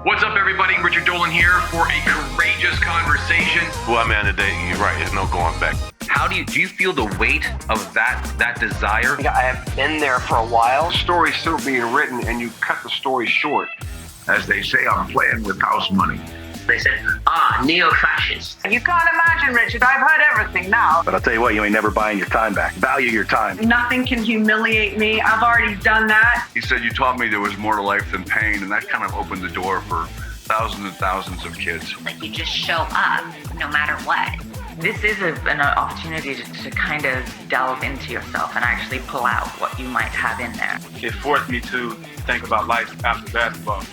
What's up, everybody? Richard Dolan here for a courageous conversation. Well, man, today you're right. There's no going back. How do you feel the weight of that desire? I have been there for a while. The story's still being written, and you cut the story short. As they say, I'm playing with house money. They said, neo-fascist. You can't imagine, Richard. I've heard everything now. But I'll tell you what, you ain't never buying your time back. Value your time. Nothing can humiliate me. I've already done that. He said, you taught me there was more to life than pain, and that kind of opened the door for thousands and thousands of kids. Like, you just show up no matter what. This is an opportunity to kind of delve into yourself and actually pull out what you might have in there. It forced me to think about life after basketball.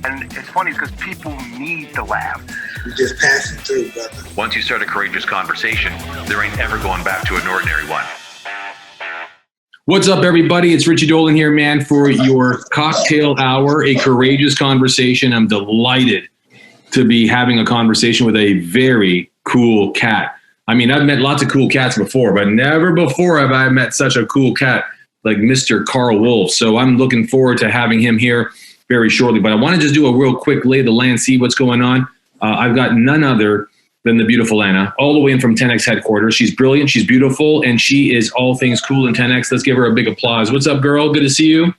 And it's funny because people need to laugh. You're just passing through, brother. Once you start a courageous conversation, there ain't ever going back to an ordinary one. What's up, everybody? It's Richie Dolan here, man, for your cocktail hour, a courageous conversation. I'm delighted to be having a conversation with a very cool cat. I mean, I've met lots of cool cats before, but never before have I met such a cool cat like Mr. Karl Wolf. So I'm looking forward to having him here very shortly. But I want to just do a real quick lay of the land, see what's going on. I've got none other than the beautiful Anna, all the way in from 10X headquarters. She's brilliant, she's beautiful, and she is all things cool in 10X. Let's give her a big applause. What's up, girl? Good to see you.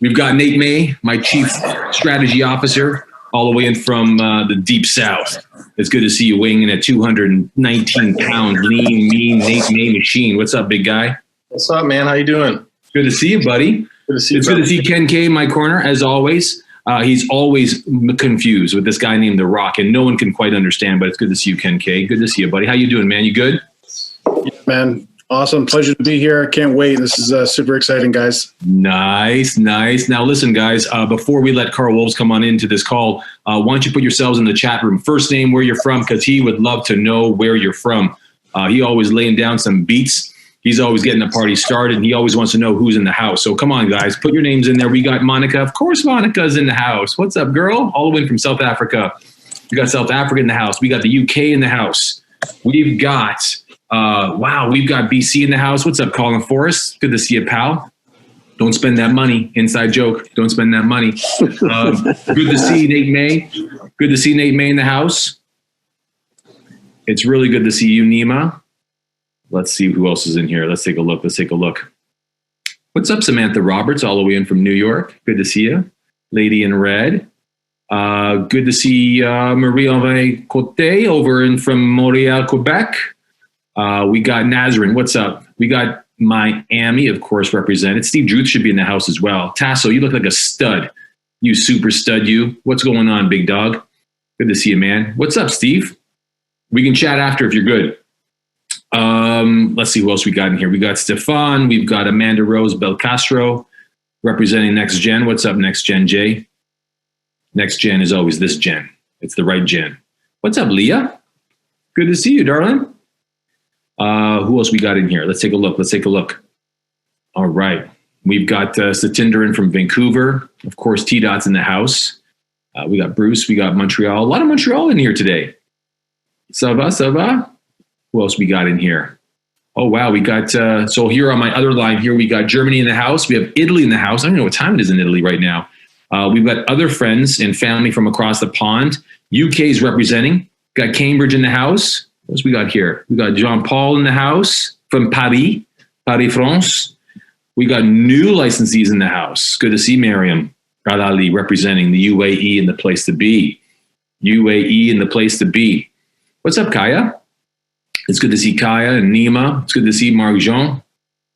We've got Nate May, my chief strategy officer, all the way in from the deep south. It's good to see you weighing in at 219-pound, lean, mean Nate May machine. What's up, big guy? What's up, man? How you doing? Good to see you, buddy. Good to see you. It's good to see Ken K in my corner, as always. He's always confused with this guy named The Rock, and no one can quite understand, but it's good to see you, Ken K. Good to see you, buddy. How you doing, man? You good? Yeah, man. Awesome. Pleasure to be here. I can't wait. This is super exciting, guys. Nice. Now, listen, guys, before we let Karl Wolves come on into this call, why don't you put yourselves in the chat room? First name, where you're from, because he would love to know where you're from. He always laying down some beats. He's always getting the party started, and he always wants to know who's in the house. So come on, guys, put your names in there. We got Monica. Of course, Monica's in the house. What's up, girl? All the way from South Africa. We got South Africa in the house. We got the UK in the house. We've got, we've got BC in the house. What's up, Colin Forrest? Good to see you, pal. Don't spend that money. Inside joke. Don't spend that money. Good to see Nate May. Good to see Nate May in the house. It's really good to see you, Nima. Let's see who else is in here. Let's take a look. What's up, Samantha Roberts, all the way in from New York? Good to see you. Lady in red. Good to see Marie-Henri Cote over in from Montreal, Quebec. We got Nazarene. What's up? We got Miami, of course, represented. Steve Druth should be in the house as well. Tasso, you look like a stud. You super stud, you. What's going on, big dog? Good to see you, man. What's up, Steve? We can chat after if you're good. Let's see who else we got in here. We got Stefan. We've got Amanda Rose Belcastro representing Next Gen. What's up, Next Gen, Jay? Next Gen is always this gen. It's the right gen. What's up, Leah? Good to see you, darling. Who else we got in here? Let's take a look. All right. We've got Satinder in from Vancouver. Of course, T-Dot's in the house. We got Bruce. We got Montreal. A lot of Montreal in here today. Ça va? Who else we got in here? Oh, wow. We got, so here on my other line here, we got Germany in the house. We have Italy in the house. I don't know what time it is in Italy right now. We've got other friends and family from across the pond. UK's representing. Got Cambridge in the house. What else we got here? We got Jean Paul in the house from Paris, France. We got new licensees in the house. Good to see Miriam Al-Ali representing the UAE and the place to be. UAE and the place to be. What's up, Kaya? It's good to see Kaya and Nima. It's good to see Marc Jean,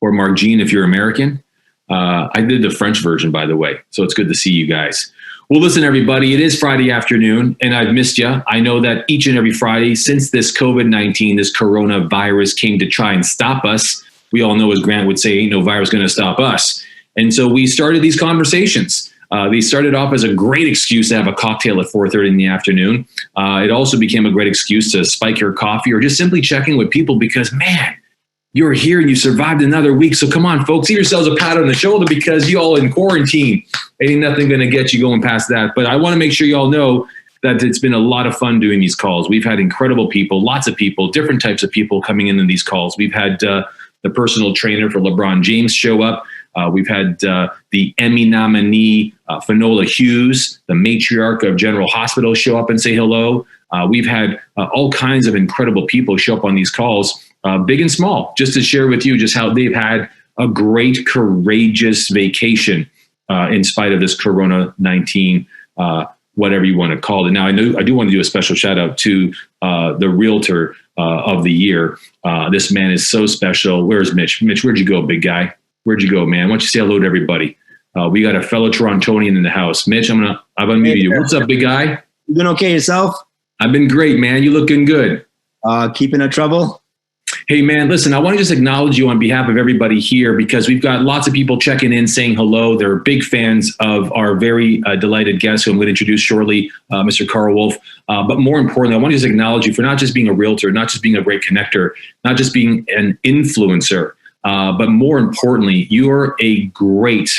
or Marc Jean if you're American. I did the French version, by the way, so it's good to see you guys. Well, listen, everybody, it is Friday afternoon, and I've missed you. I know that each and every Friday since this COVID-19, this coronavirus came to try and stop us, we all know, as Grant would say, ain't no virus going to stop us. And so we started these conversations. They started off as a great excuse to have a cocktail at 4:30 in the afternoon. It also became a great excuse to spike your coffee or just simply checking with people because, man, you're here and you survived another week. So come on, folks, give yourselves a pat on the shoulder because you all in quarantine. Ain't nothing going to get you going past that. But I want to make sure you all know that it's been a lot of fun doing these calls. We've had incredible people, lots of people, different types of people coming in these calls. We've had the personal trainer for LeBron James show up. We've had the Emmy nominee Finola Hughes, the matriarch of General Hospital, show up and say hello. We've had all kinds of incredible people show up on these calls, big and small, just to share with you just how they've had a great, courageous vacation in spite of this Corona-19, whatever you want to call it. Now, I do want to do a special shout out to the realtor of the year. This man is so special. Where's Mitch? Mitch, where'd you go, big guy? Where'd you go, man? Why don't you say hello to everybody? We got a fellow Torontonian in the house. Mitch, I've unmuted you. What's up, big guy? You doing okay yourself? I've been great, man. You looking good. Keeping out trouble? Hey, man, listen, I want to just acknowledge you on behalf of everybody here because we've got lots of people checking in, saying hello. They're big fans of our very delighted guest, who I'm going to introduce shortly, Mr. Karl Wolf. But more importantly, I want to just acknowledge you for not just being a realtor, not just being a great connector, not just being an influencer, but more importantly, you're a great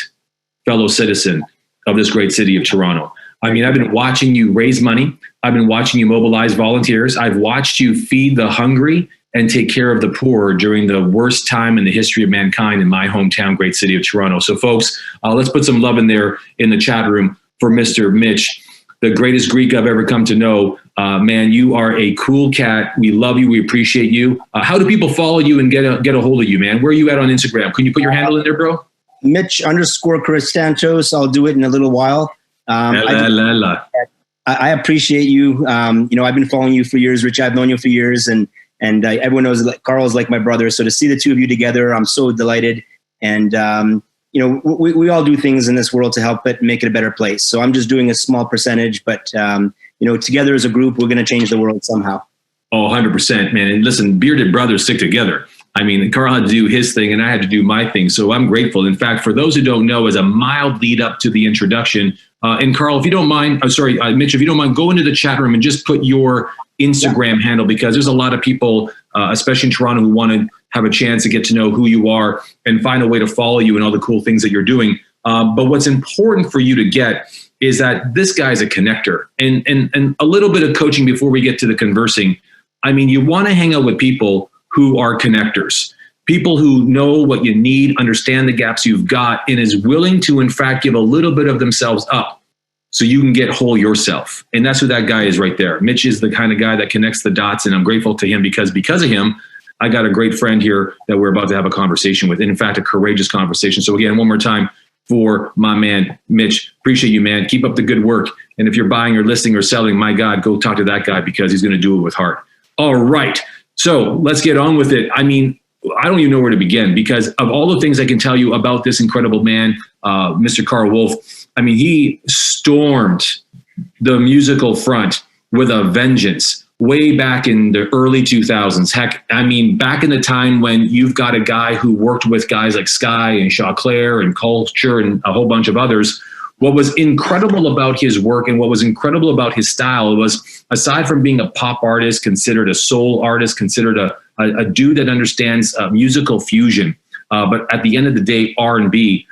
fellow citizen of this great city of Toronto. I mean, I've been watching you raise money. I've been watching you mobilize volunteers. I've watched you feed the hungry and take care of the poor during the worst time in the history of mankind in my hometown, great city of Toronto. So folks, let's put some love in there in the chat room for Mr. Mitch, the greatest Greek I've ever come to know. Man, you are a cool cat. We love you. We appreciate you. How do people follow you and get a hold of you, man? Where are you at on Instagram? Can you put your handle in there, bro? Mitch_Christantos. I'll do it in a little while. I appreciate you. I've been following you for years, Rich. I've known you for years, and everyone knows that Karl is like my brother. So to see the two of you together, I'm so delighted. And, we all do things in this world to help it make it a better place. So I'm just doing a small percentage, but, together as a group, we're going to change the world somehow. Oh, 100%, man. And listen, bearded brothers stick together. I mean, Karl had to do his thing and I had to do my thing. So I'm grateful. In fact, for those who don't know, as a mild lead up to the introduction, and Karl, if you don't mind, Mitch, if you don't mind, go into the chat room and just put your Instagram handle, because there's a lot of people, especially in Toronto, who want to have a chance to get to know who you are and find a way to follow you and all the cool things that you're doing. But what's important for you to get is that this guy's a connector and a little bit of coaching before we get to the conversing. I mean, you want to hang out with people who are connectors, people who know what you need, understand the gaps you've got, and is willing to, in fact, give a little bit of themselves up so you can get whole yourself. And that's who that guy is right there. Mitch is the kind of guy that connects the dots, and I'm grateful to him because of him, I got a great friend here that we're about to have a conversation with, and in fact, a courageous conversation. So again, one more time for my man, Mitch. Appreciate you, man. Keep up the good work. And if you're buying or listing or selling, my God, go talk to that guy because he's going to do it with heart. All right. So let's get on with it. I mean, I don't even know where to begin because of all the things I can tell you about this incredible man, Mr. Karl Wolf. I mean, he stormed the musical front with a vengeance way back in the early 2000s. Heck, I mean, back in the time when you've got a guy who worked with guys like Sky and Chauclair and Culture and a whole bunch of others. What was incredible about his work and what was incredible about his style was, aside from being a pop artist, considered a soul artist, considered a dude that understands musical fusion, but at the end of the day, R&B,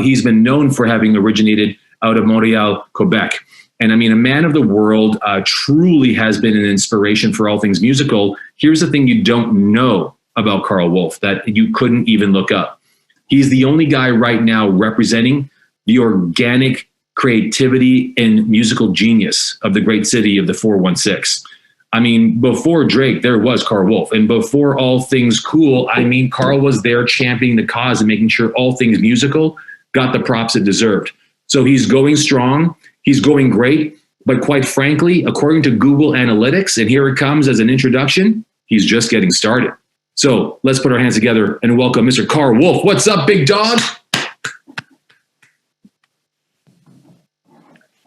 he's been known for having originated out of Montreal, Quebec. And I mean, a man of the world, truly has been an inspiration for all things musical. Here's the thing you don't know about Karl Wolf that you couldn't even look up. He's the only guy right now representing the organic creativity and musical genius of the great city of the 416. I mean, before Drake, there was Karl Wolf. And before all things cool, I mean, Karl was there championing the cause and making sure all things musical got the props it deserved. So he's going strong. He's going great. But quite frankly, according to Google Analytics, and here it comes as an introduction, he's just getting started. So let's put our hands together and welcome Mr. Karl Wolf. What's up, big dog?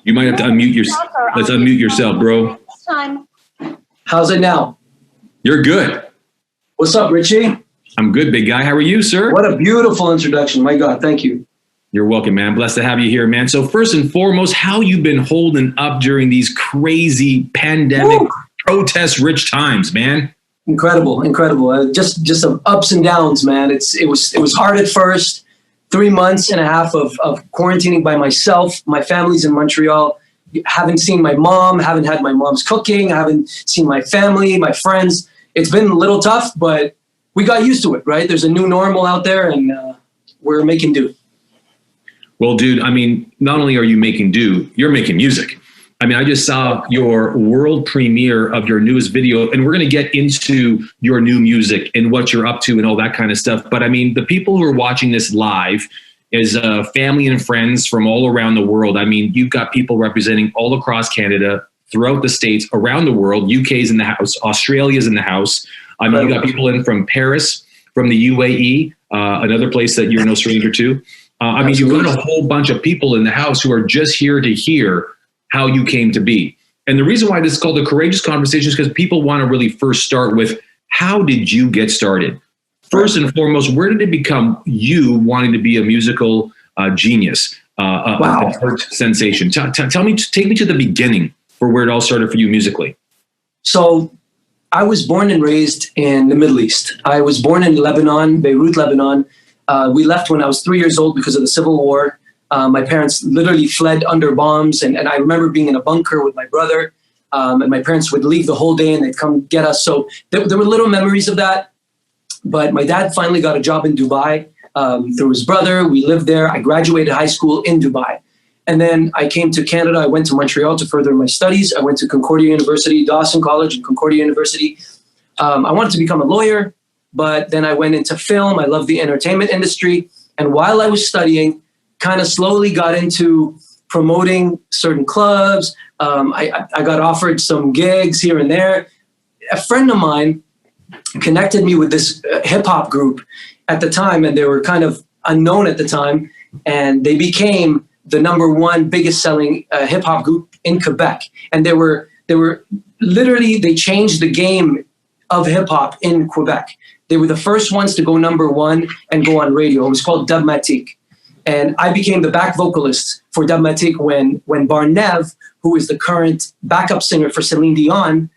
You might have to unmute yourself. Let's unmute yourself, bro. How's it now? You're good. What's up, Richie? I'm good, big guy. How are you, sir? What a beautiful introduction. My God, thank you. You're welcome, man. Blessed to have you here, man. So first and foremost, how you been holding up during these crazy pandemic, protest-rich times, man? Incredible. Just some ups and downs, man. It was hard at first. 3 months and a half of quarantining by myself. My family's in Montreal. Haven't seen my mom, haven't had my mom's cooking, haven't seen my family, my friends. It's been a little tough, but we got used to it, right? There's a new normal out there and we're making do. Well, dude, I mean, not only are you making do, you're making music. I mean, I just saw your world premiere of your newest video, and we're going to get into your new music and what you're up to and all that kind of stuff. But I mean, the people who are watching this live is family and friends from all around the world. I mean, you've got people representing all across Canada, throughout the States, around the world. UK's in the house, Australia's in the house. I mean, you got people in from Paris, from the UAE, another place that you're no stranger to. I mean, you've got a whole bunch of people in the house who are just here to hear how you came to be. And the reason why this is called the Courageous Conversation is because people want to really first start with, how did you get started? First and foremost, where did it become you wanting to be a musical genius, an art sensation? Tell me, take me to the beginning for where it all started for you musically. So I was born and raised in the Middle East. I was born in Lebanon, Beirut, Lebanon. We left when I was 3 years old because of the civil war. My parents literally fled under bombs. And I remember being in a bunker with my brother. And my parents would leave the whole day and they'd come get us. So there were little memories of that. But my dad finally got a job in Dubai through his brother. We lived there. I graduated high school in Dubai. And then I came to Canada. I went to Montreal to further my studies. I went to Concordia University, Dawson College and Concordia University. I wanted to become a lawyer, but then I went into film. I love the entertainment industry. And while I was studying, kind of slowly got into promoting certain clubs. I got offered some gigs here and there. A friend of mine connected me with this hip hop group at the time, and they were kind of unknown at the time. And they became the number one biggest selling hip hop group in Quebec. And they were literally, they changed the game of hip hop in Quebec. They were the first ones to go number one and go on radio. It was called Dubmatique. And I became the back vocalist for Dubmatique when Barnev, who is the current backup singer for Celine Dion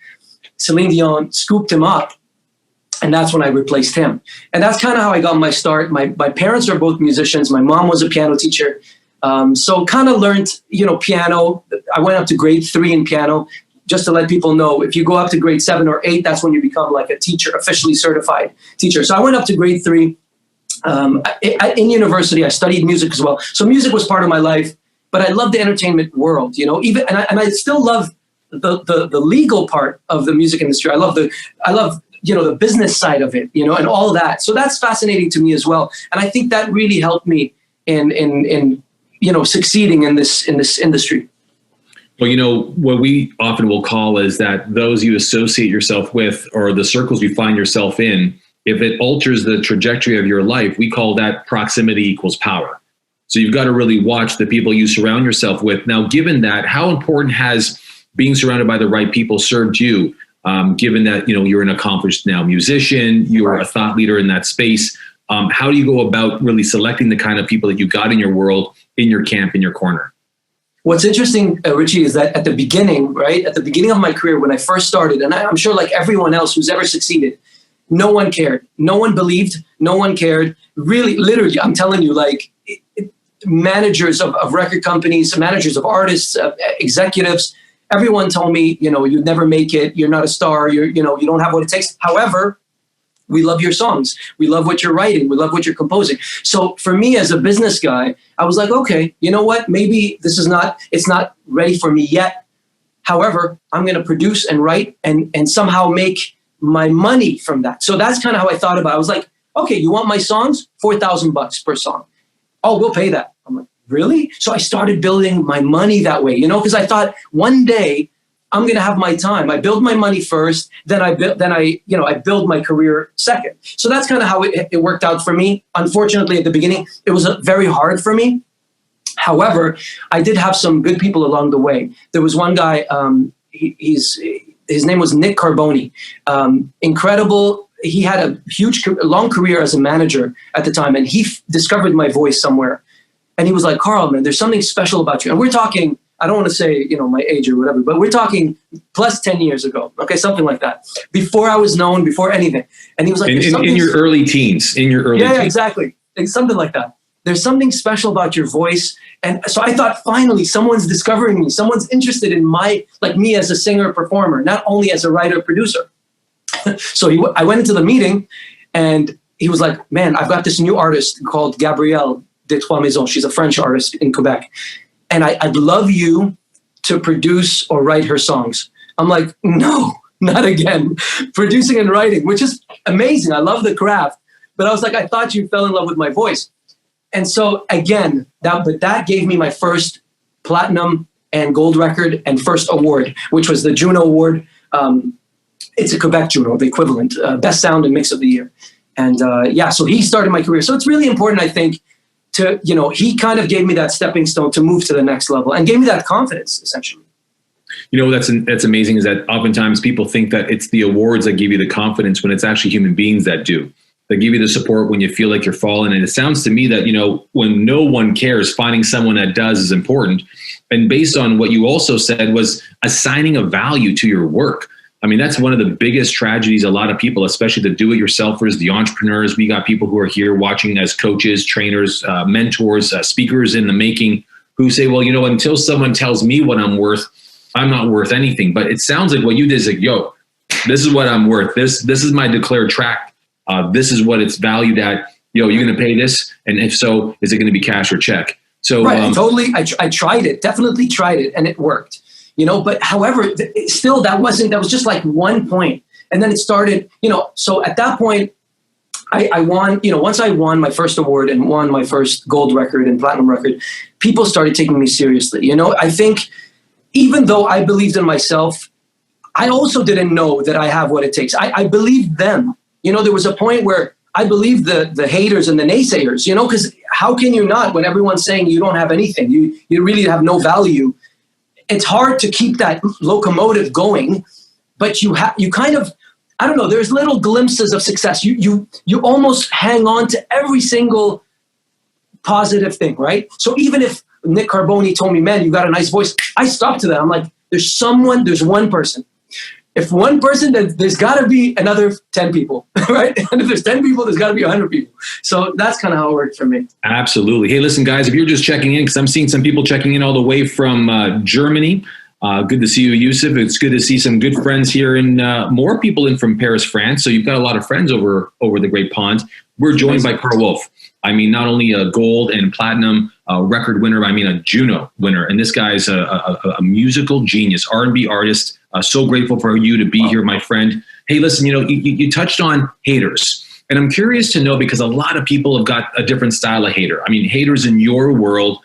scooped him up. And that's when I replaced him. And that's kind of how I got my start. My parents are both musicians. My mom was a piano teacher. So kind of learned, piano. I went up to grade 3 in piano. Just to let people know, if you go up to grade 7 or 8, that's when you become like a teacher, officially certified teacher. So I went up to grade 3. In university, I studied music as well. So music was part of my life, but I love the entertainment world, even, and I still love the legal part of the music industry. I love the business side of it, and all that. So that's fascinating to me as well. And I think that really helped me in succeeding in this industry. Well, what we often will call is that those you associate yourself with or the circles you find yourself in, if it alters the trajectory of your life, we call that proximity equals power. So you've got to really watch the people you surround yourself with. Now, given that, how important has being surrounded by the right people served you, given that, you're an accomplished now musician, you're a thought leader in that space? How do you go about really selecting the kind of people that you got in your world, in your camp, in your corner? What's interesting, Richie, is that at the beginning of my career, when I first started, and I'm sure like everyone else who's ever succeeded, no one cared. No one believed. No one cared. Really, literally, I'm telling you, managers of record companies, managers of artists, executives, everyone told me, you'd never make it. You're not a star. You don't have what it takes. However, we love your songs. We love what you're writing. We love what you're composing. So for me as a business guy, I was like, okay, you know what? Maybe it's not ready for me yet. However, I'm going to produce and write and somehow make my money from that. So that's kind of how I thought about it. I was like, okay, you want my songs? $4,000 per song. Oh, we'll pay that. I'm like, really? So I started building my money that way, because I thought one day I'm going to have my time. I build my money first, then I build my career second. So that's kind of how it worked out for me. Unfortunately, at the beginning, it was very hard for me. However, I did have some good people along the way. There was one guy, his name was Nick Carboni. Incredible. He had a long career as a manager at the time, and he discovered my voice somewhere. And he was like, Karl, man, there's something special about you. And we're talking, I don't want to say, my age or whatever, but we're talking plus 10 years ago. Okay, something like that. Before I was known, before anything. And he was like, in your early teens. Yeah, exactly. Something like that. There's something special about your voice. And so I thought, finally, someone's discovering me. Someone's interested in me as a singer performer, not only as a writer producer. I went into the meeting and he was like, man, I've got this new artist called Gabrielle des Trois Maisons. She's a French artist in Quebec. And I'd love you to produce or write her songs. I'm like, no, not again. Producing and writing, which is amazing. I love the craft. But I was like, I thought you fell in love with my voice. And so again, that gave me my first platinum and gold record and first award, which was the Juno Award. It's a Quebec Juno, the equivalent, best sound and mix of the year. And so he started my career. So it's really important, I think, to, he kind of gave me that stepping stone to move to the next level and gave me that confidence, essentially. That's amazing, is that oftentimes people think that it's the awards that give you the confidence when it's actually human beings that do. They give you the support when you feel like you're falling. And it sounds to me that, when no one cares, finding someone that does is important. And based on what you also said was assigning a value to your work. I mean, that's one of the biggest tragedies. A lot of people, especially the do-it-yourselfers, the entrepreneurs, we got people who are here watching as coaches, trainers, mentors, speakers in the making, who say, well, until someone tells me what I'm worth, I'm not worth anything. But it sounds like what you did is like, yo, this is what I'm worth. This is my declared track. This is what it's valued at. Yo, you're going to pay this? And if so, is it going to be cash or check? So right, totally. I tried it, definitely tried it, and it worked. But however, still that was just like one point. And then it started, so at that point I won, once I won my first award and won my first gold record and platinum record, people started taking me seriously. I think even though I believed in myself, I also didn't know that I have what it takes. I believed them. There was a point where I believed the haters and the naysayers, because how can you not when everyone's saying you don't have anything, you really have no value. It's hard to keep that locomotive going, but you kind of, I don't know, there's little glimpses of success. You almost hang on to every single positive thing, right? So even if Nick Carboni told me, man, you got a nice voice, I stopped to that. I'm like, there's one person. If one person, then there's got to be another 10 people, right? And if there's 10 people, there's got to be 100 people. So that's kind of how it worked for me. Absolutely. Hey, listen, guys, if you're just checking in, because I'm seeing some people checking in all the way from Germany. Good to see you, Yusuf. It's good to see some good friends here and more people in from Paris, France. So you've got a lot of friends over the Great Pond. We're joined by Karl Wolf. I mean, not only a gold and platinum record winner, I mean a Juno winner. And this guy's a musical genius, R&B artist. So grateful for you to be here, my friend. Hey, listen, you touched on haters. And I'm curious to know, because a lot of people have got a different style of hater. I mean, haters in your world,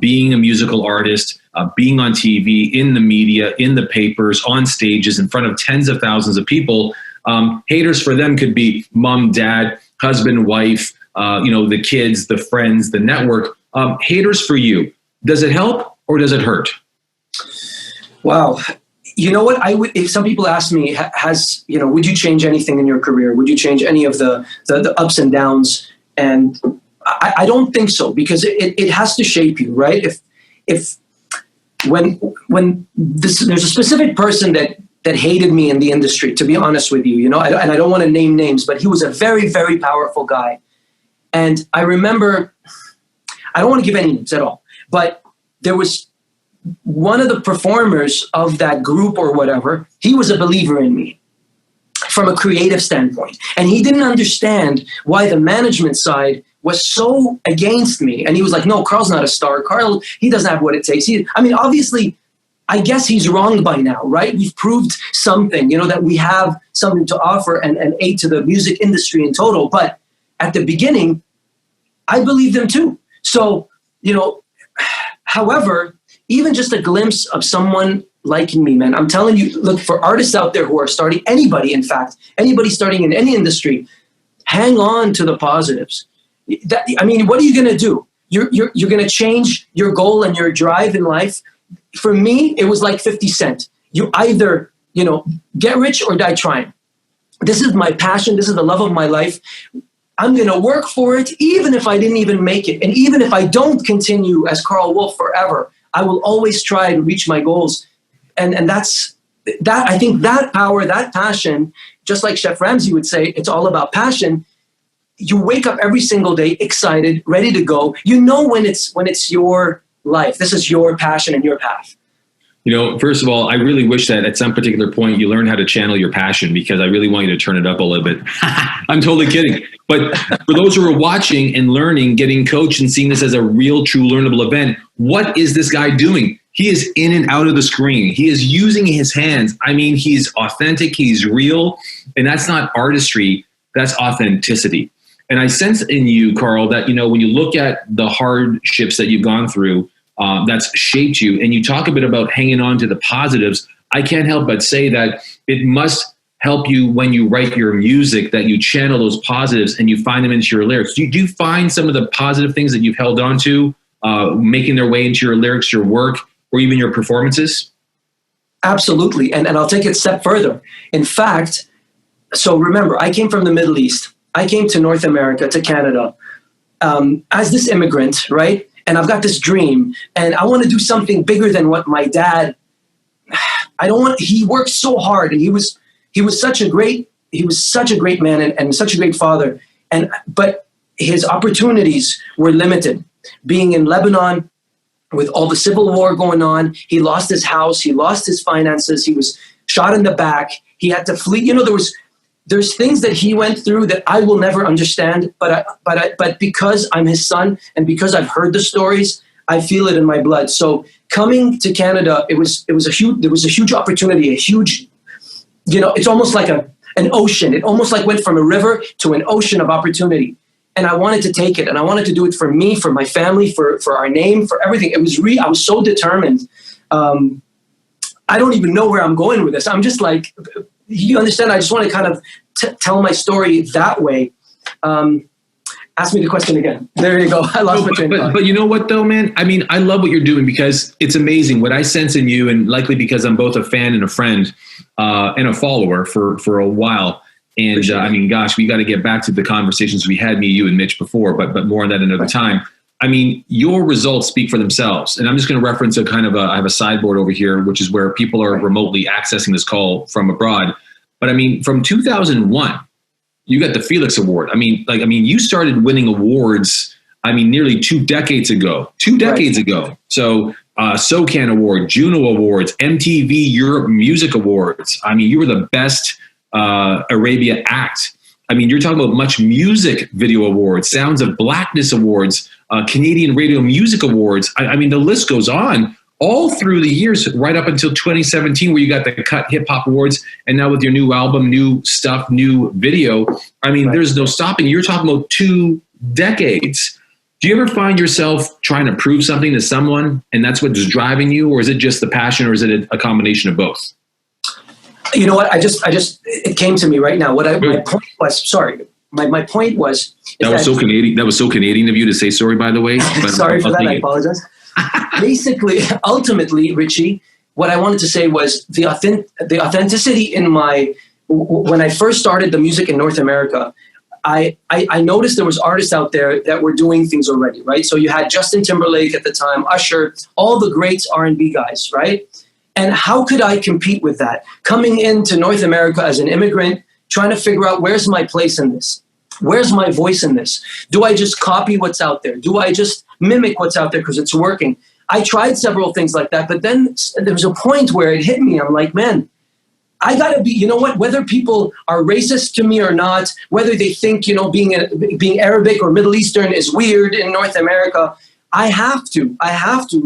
being a musical artist, being on TV, in the media, in the papers, on stages, in front of tens of thousands of people. Haters for them could be mom, dad, husband, wife, the kids, the friends, the network. Haters for you, does it help or does it hurt? Wow. You know what? If some people ask me, would you change anything in your career? Would you change any of the ups and downs? And I don't think so, because it has to shape you, right? If there's a specific person that hated me in the industry, to be honest with you, and I don't want to name names, but he was a very, very powerful guy. And I remember, I don't want to give any names at all, but there was one of the performers of that group or whatever. He was a believer in me from a creative standpoint. And he didn't understand why the management side was so against me. And he was like, no, Karl's not a star. Karl, he doesn't have what it takes. Obviously, I guess he's wrong by now, right? We've proved something, that we have something to offer and aid to the music industry in total. But at the beginning, I believed them too. So, however, even just a glimpse of someone liking me, man, I'm telling you, look, for artists out there who are starting, anybody starting in any industry, hang on to the positives. What are you going to do? You're going to change your goal and your drive in life. For me, it was like 50 Cent. You either, get rich or die trying. This is my passion. This is the love of my life. I'm going to work for it, even if I didn't even make it. And even if I don't continue as Karl Wolf forever, I will always try to reach my goals. And that's that. I think that power, that passion, just like Chef Ramsay would say, it's all about passion. You wake up every single day excited, ready to go. When it's your life. This is your passion and your path. First of all, I really wish that at some particular point you learn how to channel your passion, because I really want you to turn it up a little bit. I'm totally kidding. But for those who are watching and learning, getting coached and seeing this as a real, true, learnable event, what is this guy doing? He is in and out of the screen. He is using his hands. I mean, he's authentic. He's real. And that's not artistry. That's authenticity. And I sense in you, Karl, that, when you look at the hardships that you've gone through, that's shaped you, and you talk a bit about hanging on to the positives, I can't help but say that it must help you when you write your music, that you channel those positives and you find them into your lyrics. Do you find some of the positive things that you've held on to making their way into your lyrics, your work, or even your performances? Absolutely. And I'll take it a step further. In fact, so remember, I came from the Middle East. I came to North America, to Canada, as this immigrant, right? And I've got this dream, and I want to do something bigger than what my dad. He worked so hard, and he was such a great man and such a great father. But his opportunities were limited. Being in Lebanon with all the civil war going on, he lost his house, he lost his finances, he was shot in the back, he had to flee. There's things that he went through that I will never understand, but because I'm his son and because I've heard the stories, I feel it in my blood. So coming to Canada, there was a huge opportunity, a huge, it's almost like an ocean. It almost like went from a river to an ocean of opportunity. And I wanted to take it, and I wanted to do it for me, for my family, for our name, for everything. I was so determined. I don't even know where I'm going with this. I'm just like, you understand? I just want to kind of tell my story that way. Ask me the question again. There you go. I lost my train of thought. But you know what, though, man? I mean, I love what you're doing, because it's amazing what I sense in you, and likely because I'm both a fan and a friend and a follower for a while. And I mean, gosh, we got to get back to the conversations we had, me, you, and Mitch before, but more on that another time. I mean, your results speak for themselves. And I'm just going to reference I have a sideboard over here, which is where people are remotely accessing this call from abroad. But I mean, from 2001, you got the Felix Award. I mean, you started winning awards, nearly 2 decades ago. 2 decades ago. So SOCAN Award, Juno Awards, MTV Europe Music Awards. I mean, you were the best Arabia act. I mean, you're talking about Much Music Video Awards, Sounds of Blackness Awards, Canadian Radio Music Awards. I mean, the list goes on all through the years, right up until 2017, where you got the Cut Hip Hop Awards. And now with your new album, new stuff, new video, I mean, there's no stopping. You're talking about 2 decades. Do you ever find yourself trying to prove something to someone, and that's what's driving you? Or is it just the passion, or is it a combination of both? You know what? It came to me right now. My point was, sorry. My point was. That was so Canadian. That was so Canadian of you to say sorry, by the way. But sorry for that. I apologize. Basically, ultimately, Richie, what I wanted to say was the authenticity in when I first started the music in North America, I noticed there was artists out there that were doing things already, right? So you had Justin Timberlake at the time, Usher, all the greats R&B guys, right? And how could I compete with that? Coming into North America as an immigrant, trying to figure out where's my place in this? Where's my voice in this? Do I just copy what's out there? Do I just mimic what's out there because it's working? I tried several things like that, but then there was a point where it hit me. I'm like, man, I gotta be, you know what, whether people are racist to me or not, whether they think, being Arabic or Middle Eastern is weird in North America, I have to,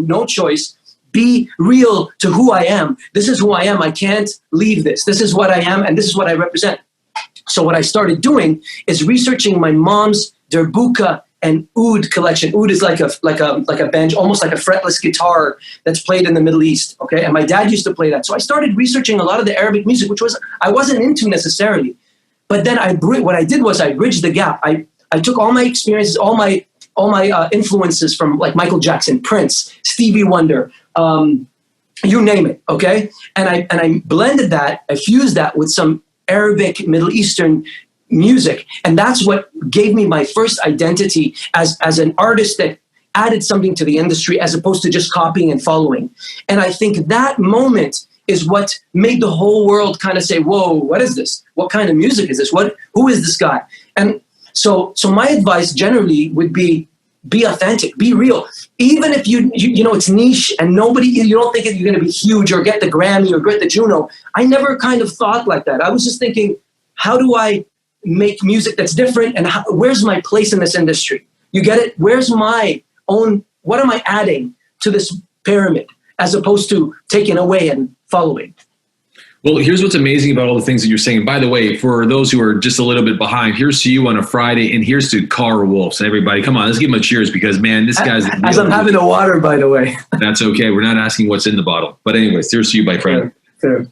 no choice, be real to who I am. This is who I am. I can't leave this. This is what I am, and this is what I represent. So what I started doing is researching my mom's derbuka and oud collection. Oud is like a bench, almost like a fretless guitar that's played in the Middle East. Okay, and my dad used to play that. So I started researching a lot of the Arabic music, which I wasn't into necessarily. But then what I did was I bridged the gap. I took all my experiences, all my influences from like Michael Jackson, Prince, Stevie Wonder, you name it. Okay, and I blended that, I fused that with some Arabic, Middle Eastern music. And that's what gave me my first identity as an artist that added something to the industry as opposed to just copying and following. And I think that moment is what made the whole world kind of say, whoa, what is this? What kind of music is this? Who is this guy? And so my advice generally would be, be authentic, be real. Even if you know it's niche and you don't think you're going to be huge or get the Grammy or get the Juno. I never kind of thought like that. I was just thinking, how do I make music that's different, and where's my place in this industry? You get it? Where's my own? What am I adding to this pyramid as opposed to taking away and following? Well, here's what's amazing about all the things that you're saying. By the way, for those who are just a little bit behind, here's to you on a Friday, and here's to Karl Wolf. Everybody, come on, let's give him a cheers because, man, this guy's... As I'm having a water, by the way. That's okay. We're not asking what's in the bottle. But anyways, here's to you, my friend. Fair.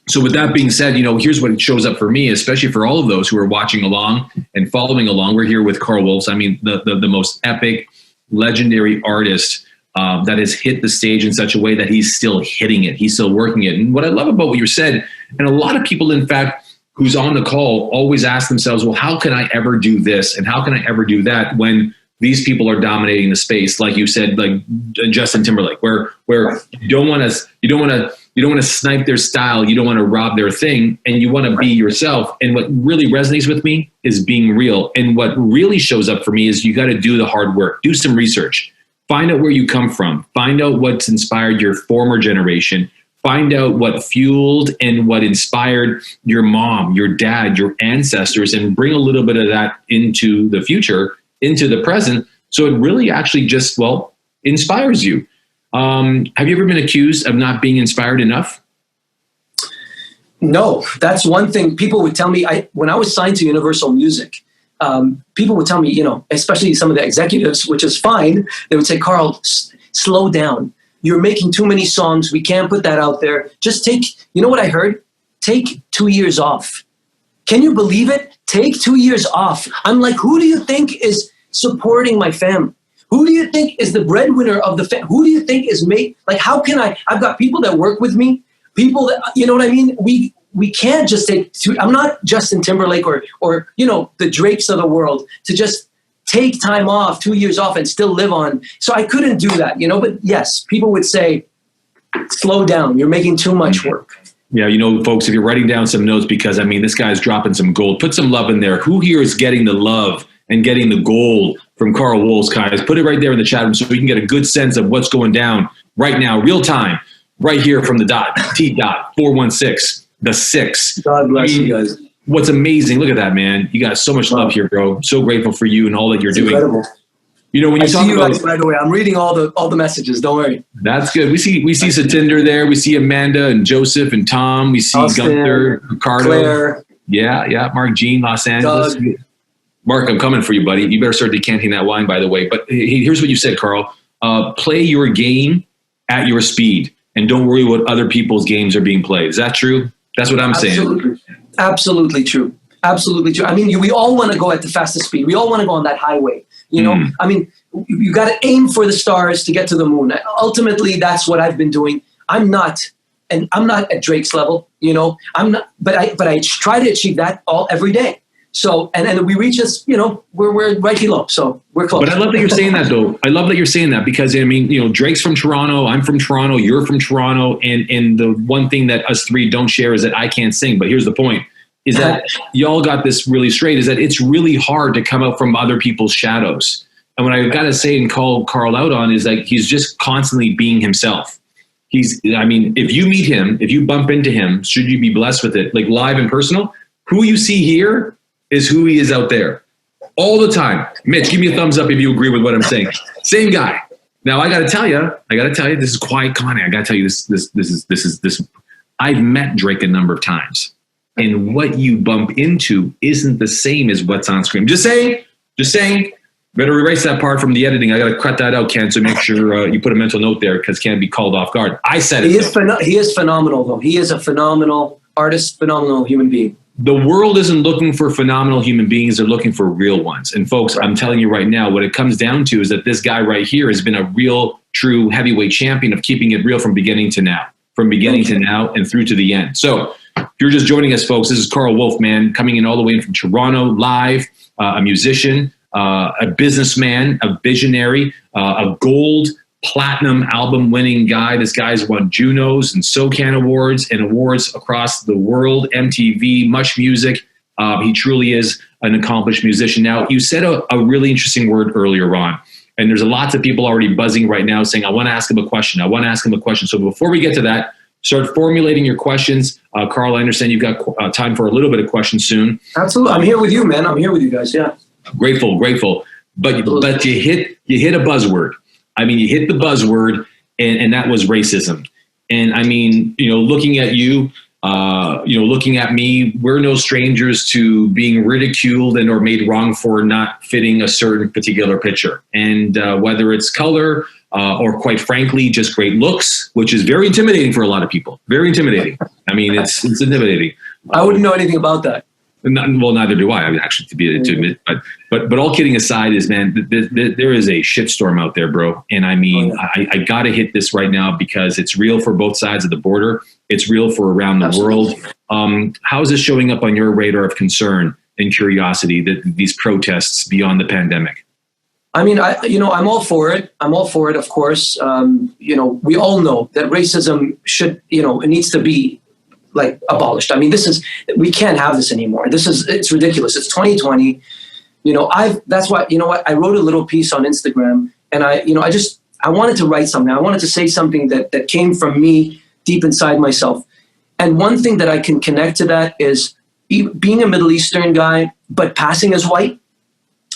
So with that being said, here's what shows up for me, especially for all of those who are watching along and following along. We're here with Karl Wolf. I mean, the most epic, legendary artist that has hit the stage in such a way that he's still hitting it. He's still working it. And what I love about what you said, and a lot of people, in fact, who's on the call always ask themselves, well, how can I ever do this? And how can I ever do that when these people are dominating the space? Like you said, like Justin Timberlake, where you don't want to snipe their style. You don't want to rob their thing, and you want to be yourself. And what really resonates with me is being real. And what really shows up for me is you got to do the hard work, do some research. Find out where you come from. Find out what's inspired your former generation. Find out what fueled and what inspired your mom, your dad, your ancestors, and bring a little bit of that into the future, into the present. So it really actually just, inspires you. Have you ever been accused of not being inspired enough? No, that's one thing people would tell me. When I was signed to Universal Music, people would tell me, especially some of the executives, which is fine. They would say, Karl, slow down. You're making too many songs. We can't put that out there. Just what I heard? Take 2 years off. Can you believe it? Take 2 years off. I'm like, who do you think is supporting my family? Who do you think is the breadwinner of the family? Who do you think is how can I've got people that work with me, people that, you know what I mean? We can't just I'm not Justin Timberlake or the Drakes of the world to just take time off, 2 years off and still live on. So I couldn't do that, but yes, people would say, slow down. You're making too much work. Yeah. Folks, if you're writing down some notes, because this guy's dropping some gold, put some love in there. Who here is getting the love and getting the gold from Karl Wolf, guys? Put it right there in the chat room so we can get a good sense of what's going down right now, real time, right here from the T.416. The 6. God bless you guys. What's amazing, look at that, man. You got so much love here, bro. So grateful for you and all that you're doing. Incredible. When you talk about, by the way, I'm reading all the messages. Don't worry. That's good. We see Satinder there. We see Amanda and Joseph and Tom. We see Austin, Gunther, Ricardo. Claire. Yeah. Mark, Jean, Los Angeles. Doug. Mark, I'm coming for you, buddy. You better start decanting that wine, by the way. But here's what you said, Karl. Play your game at your speed, and don't worry what other people's games are being played. Is that true? That's what I'm saying. Absolutely true. Absolutely true. I mean, we all want to go at the fastest speed. We all want to go on that highway. I mean, you got to aim for the stars to get to the moon. Ultimately, that's what I've been doing. I'm not at Drake's level. I'm not. But I try to achieve that every day. So and we reach us. We're right below. So we're close. But I love that you're saying that, though. I love that you're saying that because Drake's from Toronto. I'm from Toronto. You're from Toronto. And the one thing that us three don't share is that I can't sing. But here's the point: is that y'all got this really straight. Is that it's really hard to come out from other people's shadows. And what I got to say and call Karl out on is like he's just constantly being himself. If you meet him, if you bump into him, should you be blessed with it, like live and personal, who you see here is who he is out there all the time. Mitch, give me a thumbs up if you agree with what I'm saying. Same guy. Now I got to tell you, this is quiet Connie. I got to tell you this. I've met Drake a number of times, and what you bump into isn't the same as what's on screen. Just saying. Better erase that part from the editing. I got to cut that out, Ken, so make sure you put a mental note there because can't be called off guard. I said it. He is phenomenal, though. He is a phenomenal artist, phenomenal human being. The world isn't looking for phenomenal human beings. They're looking for real ones. And folks, I'm telling you right now, what it comes down to is that this guy right here has been a real, true heavyweight champion of keeping it real from beginning to now, and through to the end. So if you're just joining us, folks, this is Karl Wolf, man, coming in all the way in from Toronto, live, a musician, a businessman, a visionary, a gold platinum album winning guy. This guy's won Junos and SOCAN awards and awards across the world, MTV, Much Music. He truly is an accomplished musician. Now, you said a really interesting word earlier on, and there's lots of people already buzzing right now saying, I want to ask him a question. I want to ask him a question. So before we get to that, start formulating your questions. Karl, I understand you've got time for a little bit of questions soon. Absolutely. I'm here with you, man. I'm here with you guys. Yeah. Grateful. But you hit a buzzword. I mean, you hit the buzzword, and that was racism. And I mean, looking at you, looking at me, we're no strangers to being ridiculed and or made wrong for not fitting a certain particular picture. And whether it's color or quite frankly, just great looks, which is very intimidating for a lot of people. Very intimidating. I mean, it's intimidating. I wouldn't know anything about that. Well, neither do I. I mean, actually, to admit, but all kidding aside, is man, there is a shitstorm out there, bro. And I mean, I got to hit this right now because it's real for both sides of the border. It's real for around the world. How is this showing up on your radar of concern and curiosity that these protests beyond the pandemic? I mean, I'm all for it. I'm all for it, of course. We all know that racism should, it needs to be abolished. I mean, we can't have this anymore. It's ridiculous. It's 2020. That's why, I wrote a little piece on Instagram, and I wanted to write something. I wanted to say something that came from me deep inside myself. And one thing that I can connect to that is being a Middle Eastern guy, but passing as white.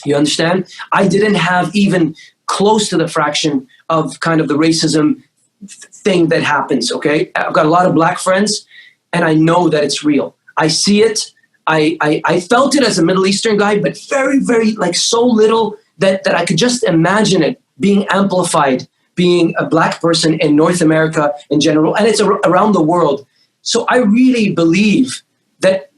You understand? I didn't have even close to the fraction of kind of the racism thing that happens. Okay. I've got a lot of black friends, and I know that it's real. I see it. I felt it as a Middle Eastern guy, but very, very so little that I could just imagine it being amplified, being a black person in North America in general, and it's around the world. So I really believe that,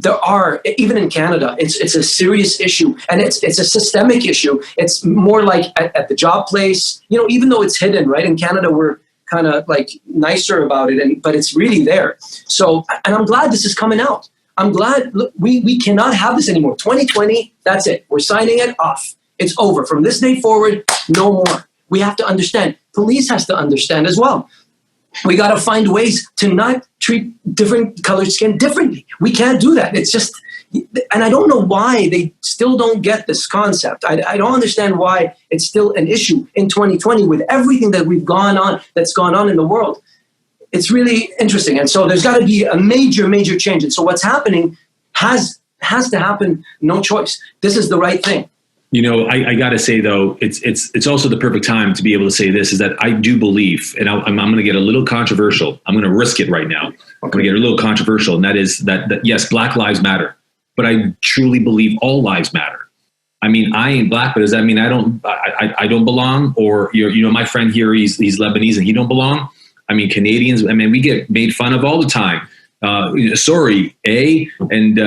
there are, even in Canada, it's a serious issue, and it's a systemic issue. It's more like at the job place, even though it's hidden, right? In Canada, we're kind of nicer about it, but it's really there. So, and I'm glad this is coming out. I'm glad. Look, we cannot have this anymore. 2020, that's it. We're signing it off. It's over. From this day forward, no more. We have to understand. Police has to understand as well. We got to find ways to not treat different colored skin differently. We can't do that. It's just, and I don't know why they still don't get this concept. I don't understand why it's still an issue in 2020 with everything that's gone on in the world. It's really interesting. And so there's got to be a major, major change. And so what's happening has to happen. No choice. This is the right thing. I got to say, though, it's also the perfect time to be able to say this, is that I do believe, and I'm going to get a little controversial. I'm going to risk it right now. I'm going to get a little controversial. And that is that, yes, Black lives matter, but I truly believe all lives matter. I mean, I ain't black, but does that mean I don't belong? Or, my friend here, he's Lebanese and he don't belong. I mean, Canadians, we get made fun of all the time. Sorry, eh? And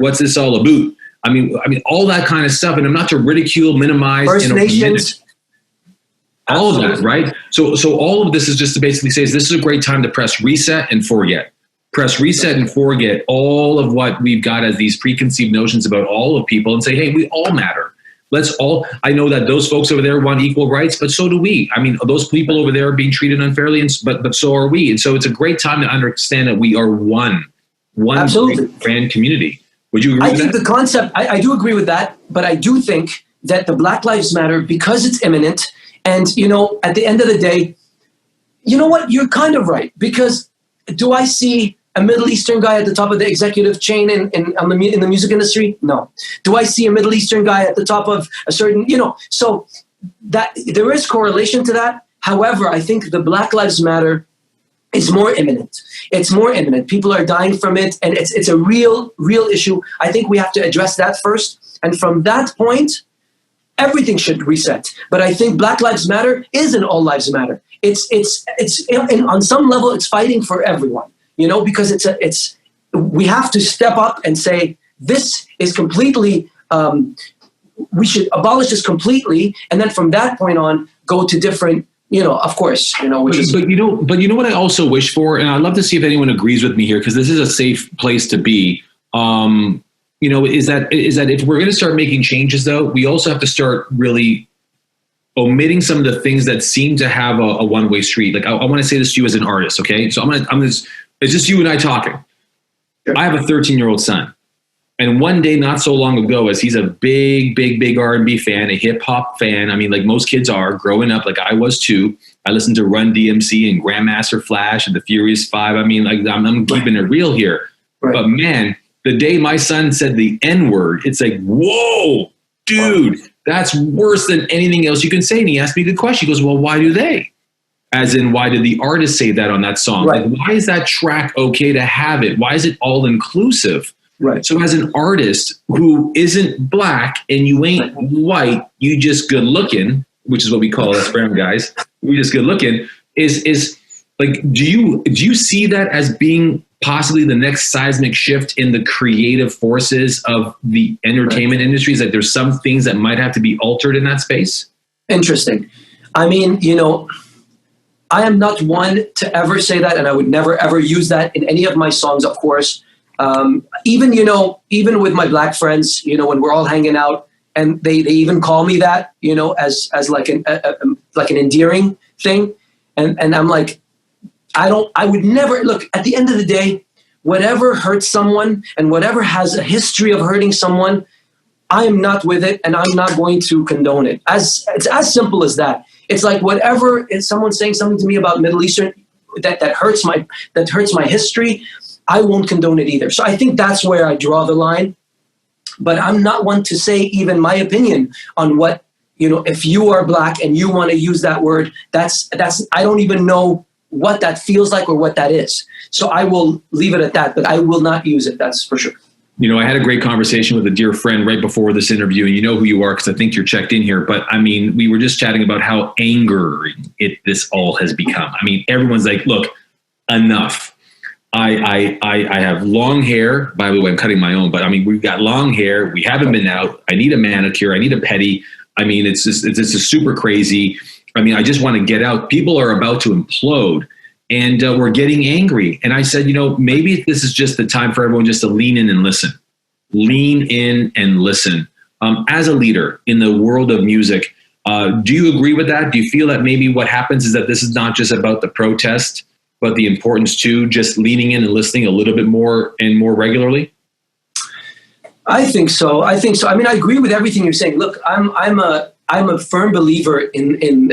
what's this all about? I mean, all that kind of stuff, and I'm not to ridicule, minimize, First Nations, all of that, right? So all of this is just to basically say, this is a great time to press reset and forget. Press reset and forget all of what we've got as these preconceived notions about all of people, and say, hey, we all matter. I know that those folks over there want equal rights, but so do we. I mean, those people over there are being treated unfairly, but so are we. And so it's a great time to understand that we are one Absolutely. grand community. Would you agree with that? I think the concept, I do agree with that, but I do think that the Black Lives Matter, because it's imminent, and, at the end of the day, you know what? You're kind of right, because do I see a Middle Eastern guy at the top of the executive chain in the music industry? No. Do I see a Middle Eastern guy at the top of a certain, so that there is correlation to that. However, I think the Black Lives Matter is more imminent. It's more imminent. People are dying from it, and it's a real issue. I think we have to address that first. And from that point, everything should reset. But I think Black Lives Matter is an all lives matter. It's on some level, it's fighting for everyone, because we have to step up and say, this is completely, we should abolish this completely. And then from that point on, go to different, of course, but you know what I also wish for, and I'd love to see if anyone agrees with me here, because this is a safe place to be. Is that if we're going to start making changes, though, we also have to start really omitting some of the things that seem to have a one-way street. Like I want to say this to you as an artist, okay? So it's just you and I talking. I have a 13-year-old son. And one day, not so long ago, as he's a big R&B fan, a hip hop fan. I mean, like most kids are growing up, like I was too. I listened to Run DMC and Grandmaster Flash and the Furious Five. I mean, like I'm keeping it real here. Right. But man, the day my son said the N-word, it's like, whoa, dude, that's worse than anything else you can say. And he asked me a good question. He goes, well, why do they? As in, why did the artist say that on that song? Right. Like, why is that track okay to have it? Why is it all inclusive? Right. So as an artist who isn't black and you ain't white, you just good looking, which is what we call us brown guys. We just good looking. Is like, do you see that as being possibly the next seismic shift in the creative forces of the entertainment industry? Is that there's some things that might have to be altered in that space? Interesting. I mean, I am not one to ever say that, and I would never ever use that in any of my songs, of course. Even with my black friends, when we're all hanging out, and they even call me that, as like an endearing thing, and I'm like, I would never look. At the end of the day, whatever hurts someone and whatever has a history of hurting someone, I am not with it, and I'm not going to condone it. It's as simple as that. It's like whatever if someone's saying something to me about Middle Eastern that hurts my history, I won't condone it either. So I think that's where I draw the line. But I'm not one to say even my opinion on what, if you are black and you want to use that word, that's I don't even know what that feels like or what that is. So I will leave it at that, but I will not use it. That's for sure. I had a great conversation with a dear friend right before this interview, and you know who you are because I think you're checked in here. But I mean, we were just chatting about how angering this all has become. I mean, everyone's like, look, enough. I have long hair. By the way, I'm cutting my own, but I mean, we've got long hair. We haven't been out. I need a manicure. I need a pedi. I mean, it's just super crazy. I mean, I just want to get out. People are about to implode, and we're getting angry. And I said, maybe this is just the time for everyone just to lean in and listen. Lean in and listen. As a leader in the world of music, do you agree with that? Do you feel that maybe what happens is that this is not just about the protest, but the importance to just leaning in and listening a little bit more and more regularly? I think so. I mean, I agree with everything you're saying. Look, I'm a firm believer in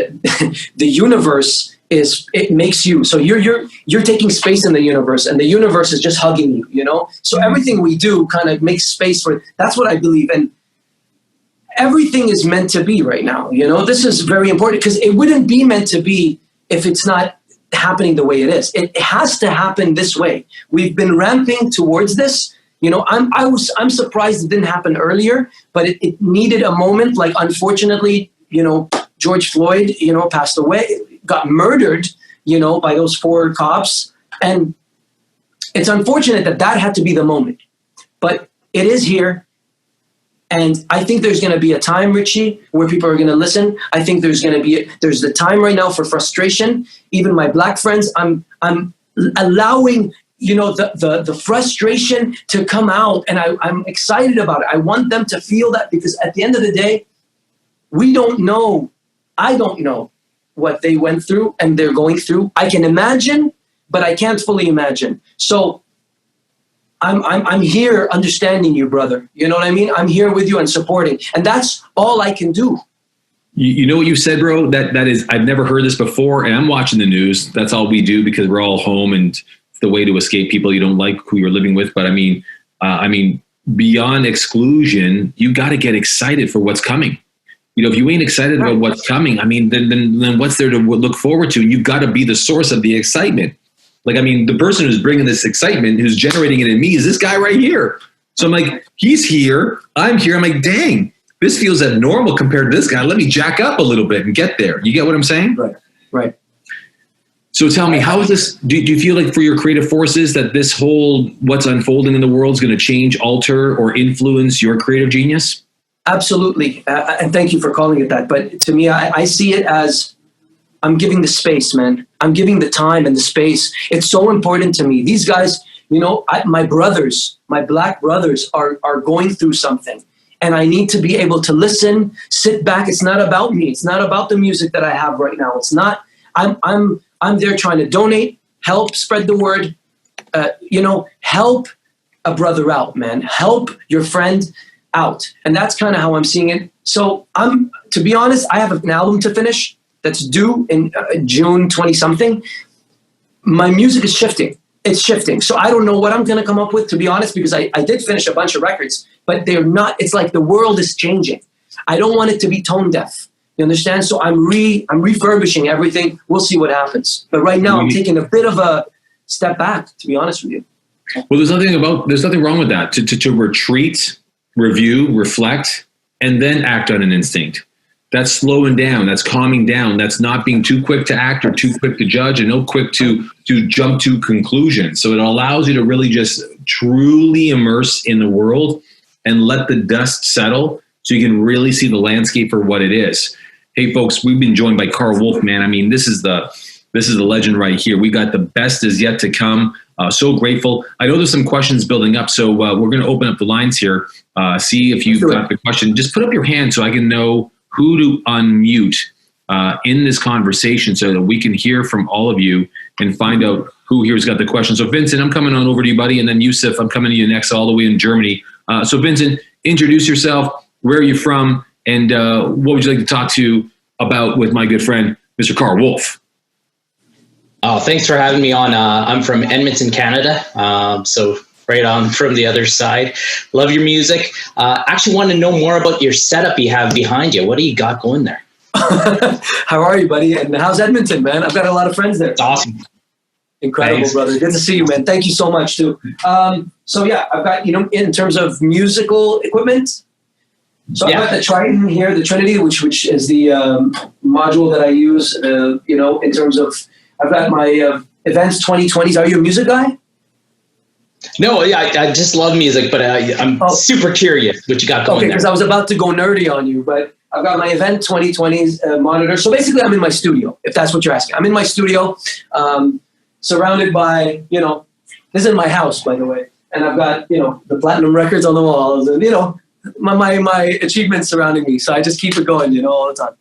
the universe it makes you. So you're taking space in the universe, and the universe is just hugging you, So everything we do kind of makes space for, that's what I believe. And everything is meant to be right now. This is very important because it wouldn't be meant to be if it's not happening the way it is. It has to happen this way. We've been ramping towards this. I'm surprised it didn't happen earlier, but it needed a moment. Like, unfortunately, George Floyd, passed away, got murdered, by those 4 cops. And it's unfortunate that had to be the moment, but it is here. And I think there's going to be a time, Richie, where people are going to listen. I think there's the time right now for frustration. Even my black friends, I'm allowing, the frustration to come out, and I'm excited about it. I want them to feel that, because at the end of the day, we don't know. I don't know what they went through and they're going through. I can imagine, but I can't fully imagine. So I'm here understanding you, brother. You know what I mean? I'm here with you and supporting. And that's all I can do. You know what you said, bro? That is, I've never heard this before, and I'm watching the news. That's all we do because we're all home, and it's the way to escape people you don't like who you're living with. But I mean, beyond exclusion, you got to get excited for what's coming. If you ain't excited about what's coming, I mean, then what's there to look forward to? You've got to be the source of the excitement. Like, I mean, the person who's bringing this excitement, who's generating it in me, is this guy right here. So I'm like, he's here, I'm here. I'm like, dang, this feels abnormal compared to this guy. Let me jack up a little bit and get there. You get what I'm saying? Right. So tell me, how is this, do you feel like for your creative forces that this whole, what's unfolding in the world is going to change, alter, or influence your creative genius? Absolutely. And thank you for calling it that. But to me, I see it as, I'm giving the space, man. I'm giving the time and the space. It's so important to me. These guys, my brothers, my black brothers are going through something, and I need to be able to listen, sit back. It's not about me. It's not about the music that I have right now. It's not, I'm there trying to donate, help spread the word, help a brother out, man. Help your friend out. And that's kind of how I'm seeing it. So to be honest, I have an album to finish that's due in June 20 something. My music is shifting. It's shifting. So I don't know what I'm going to come up with, to be honest, because I did finish a bunch of records, but they're not, it's like the world is changing. I don't want it to be tone deaf. You understand? So I'm refurbishing everything. We'll see what happens. But right now I'm taking a bit of a step back, to be honest with you. Well, there's nothing wrong with that. To retreat, review, reflect, and then act on an instinct. That's slowing down. That's calming down. That's not being too quick to act or too quick to judge, and no quick to jump to conclusions. So it allows you to really just truly immerse in the world and let the dust settle, so you can really see the landscape for what it is. Hey, folks, we've been joined by Karl Wolf, man. I mean, this is the legend right here. We got the best is yet to come. So grateful. I know there's some questions building up, so we're going to open up the lines here. See if you've got the question. Just put up your hand so I can know who to unmute in this conversation, so that we can hear from all of you and find out who here's got the question. So Vincent, I'm coming on over to you, buddy, and then Yusuf, I'm coming to you next, all the way in Germany. So Vincent, introduce yourself. Where are you from? And what would you like to talk to about with my good friend, Mr. Karl Wolf? Oh, thanks for having me on. I'm from Edmonton, Canada. So right on from the other side. Love your music. Actually want to know more about your setup you have behind you. What do you got going there? How are you, buddy? And how's Edmonton, man? I've got a lot of friends there. It's awesome. Incredible, Thanks. brother. Good to see you, man. Thank you so much, too. So yeah, I've got, in terms of musical equipment, so I've got the Triton here, the Trinity, which is the module that I use, in terms of, I've got my Events 2020s. Are you a music guy? No, I just love music, but I'm super curious what you got going Okay, there. because I was about to go nerdy on you, but I've got my Event 2020s monitor. So basically, I'm in my studio, if that's what you're asking. I'm in my studio, surrounded by, this is my house, by the way. And I've got, the platinum records on the walls and, my achievements surrounding me. So I just keep it going, all the time.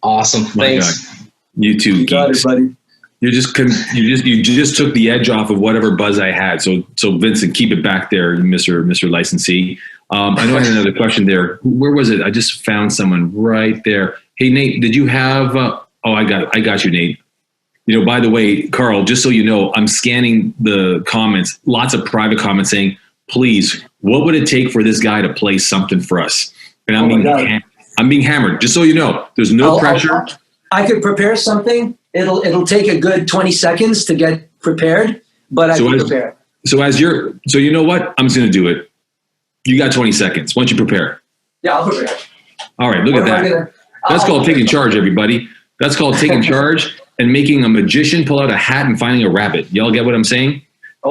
Awesome. Thanks. God. You too, you got it, buddy. You just took the edge off of whatever buzz I had. So Vincent, keep it back there, Mr. Licensee. I know I had another question there. Where was it? I just found someone right there. Hey, Nate, did you have? I got you, Nate. By the way, Karl, just so you know, I'm scanning the comments. Lots of private comments saying, "Please, what would it take for this guy to play something for us?" And I'm being hammered. Just so you know, there's no pressure. I could prepare something. It'll take a good 20 seconds to get prepared, but I can prepare. So you know what? I'm just going to do it. You got 20 seconds. Why don't you prepare? Yeah, I'll prepare. All right, look at that. That's called taking charge, everybody. That's called taking charge and making a magician pull out a hat and finding a rabbit. Y'all get what I'm saying?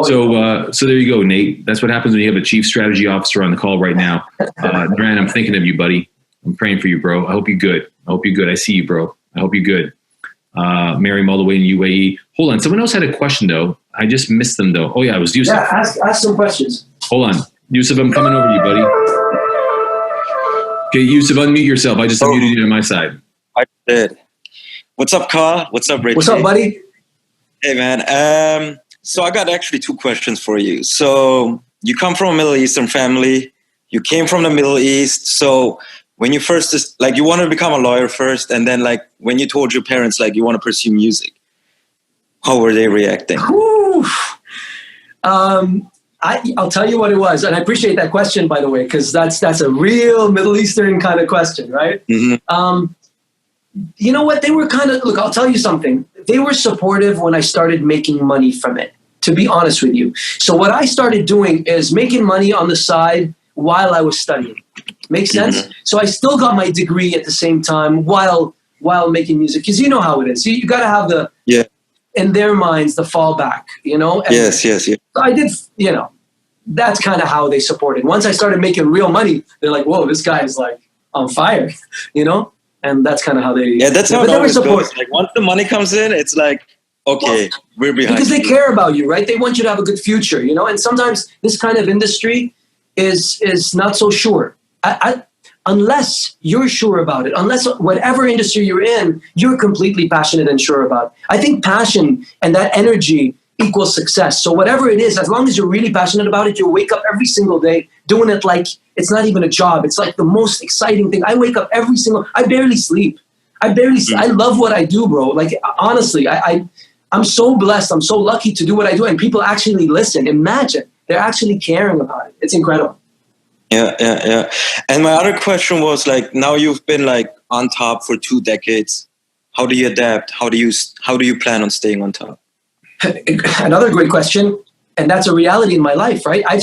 So there you go, Nate. That's what happens when you have a chief strategy officer on the call right now. Duran, I'm thinking of you, buddy. I'm praying for you, bro. I hope you're good. I see you, bro. I hope you're good. Miriam all the way in UAE. Hold on. Someone else had a question, though. I just missed them, though. Oh, yeah, it was Yusuf. Yeah, ask some questions. Hold on. Yusuf, I'm coming over to you, buddy. Okay, Yusuf, unmute yourself. I just unmuted you on my side. I did. What's up, Karl? What's up, Richie? What's up, buddy? Hey, man. So I got actually two questions for you. So you come from a Middle Eastern family. You came from the Middle East. So when you first, you want to become a lawyer first, and then, when you told your parents, you want to pursue music, how were they reacting? I'll tell you what it was, and I appreciate that question, by the way, because that's a real Middle Eastern kind of question, right? Mm-hmm. You know what? They were look, I'll tell you something. They were supportive when I started making money from it, to be honest with you. So what I started doing is making money on the side while I was studying. Makes sense? Mm-hmm. So I still got my degree at the same time while making music, because you know how it is. You got to have in their minds, the fallback, And Yes. So I did, that's kind of how they supported. Once I started making real money, they're like, whoa, this guy is on fire, And that's kind of how they. Yeah, that's how it always goes. Once the money comes in, it's okay, we're behind. Because they care about you, right? They want you to have a good future, And sometimes this kind of industry is not so sure. Unless you're sure about it, unless whatever industry you're in, you're completely passionate and sure about it. I think passion and that energy equals success. So whatever it is, as long as you're really passionate about it, you'll wake up every single day doing it like it's not even a job. It's like the most exciting thing. I wake up I barely sleep. I love what I do, bro. Like, honestly, I'm so blessed. I'm so lucky to do what I do. And people actually listen. Imagine, they're actually caring about it. It's incredible. Yeah. And my other question was, like, now you've been like on top for 2 decades. How do you adapt? How do you plan on staying on top? Another great question. And that's a reality in my life, right? I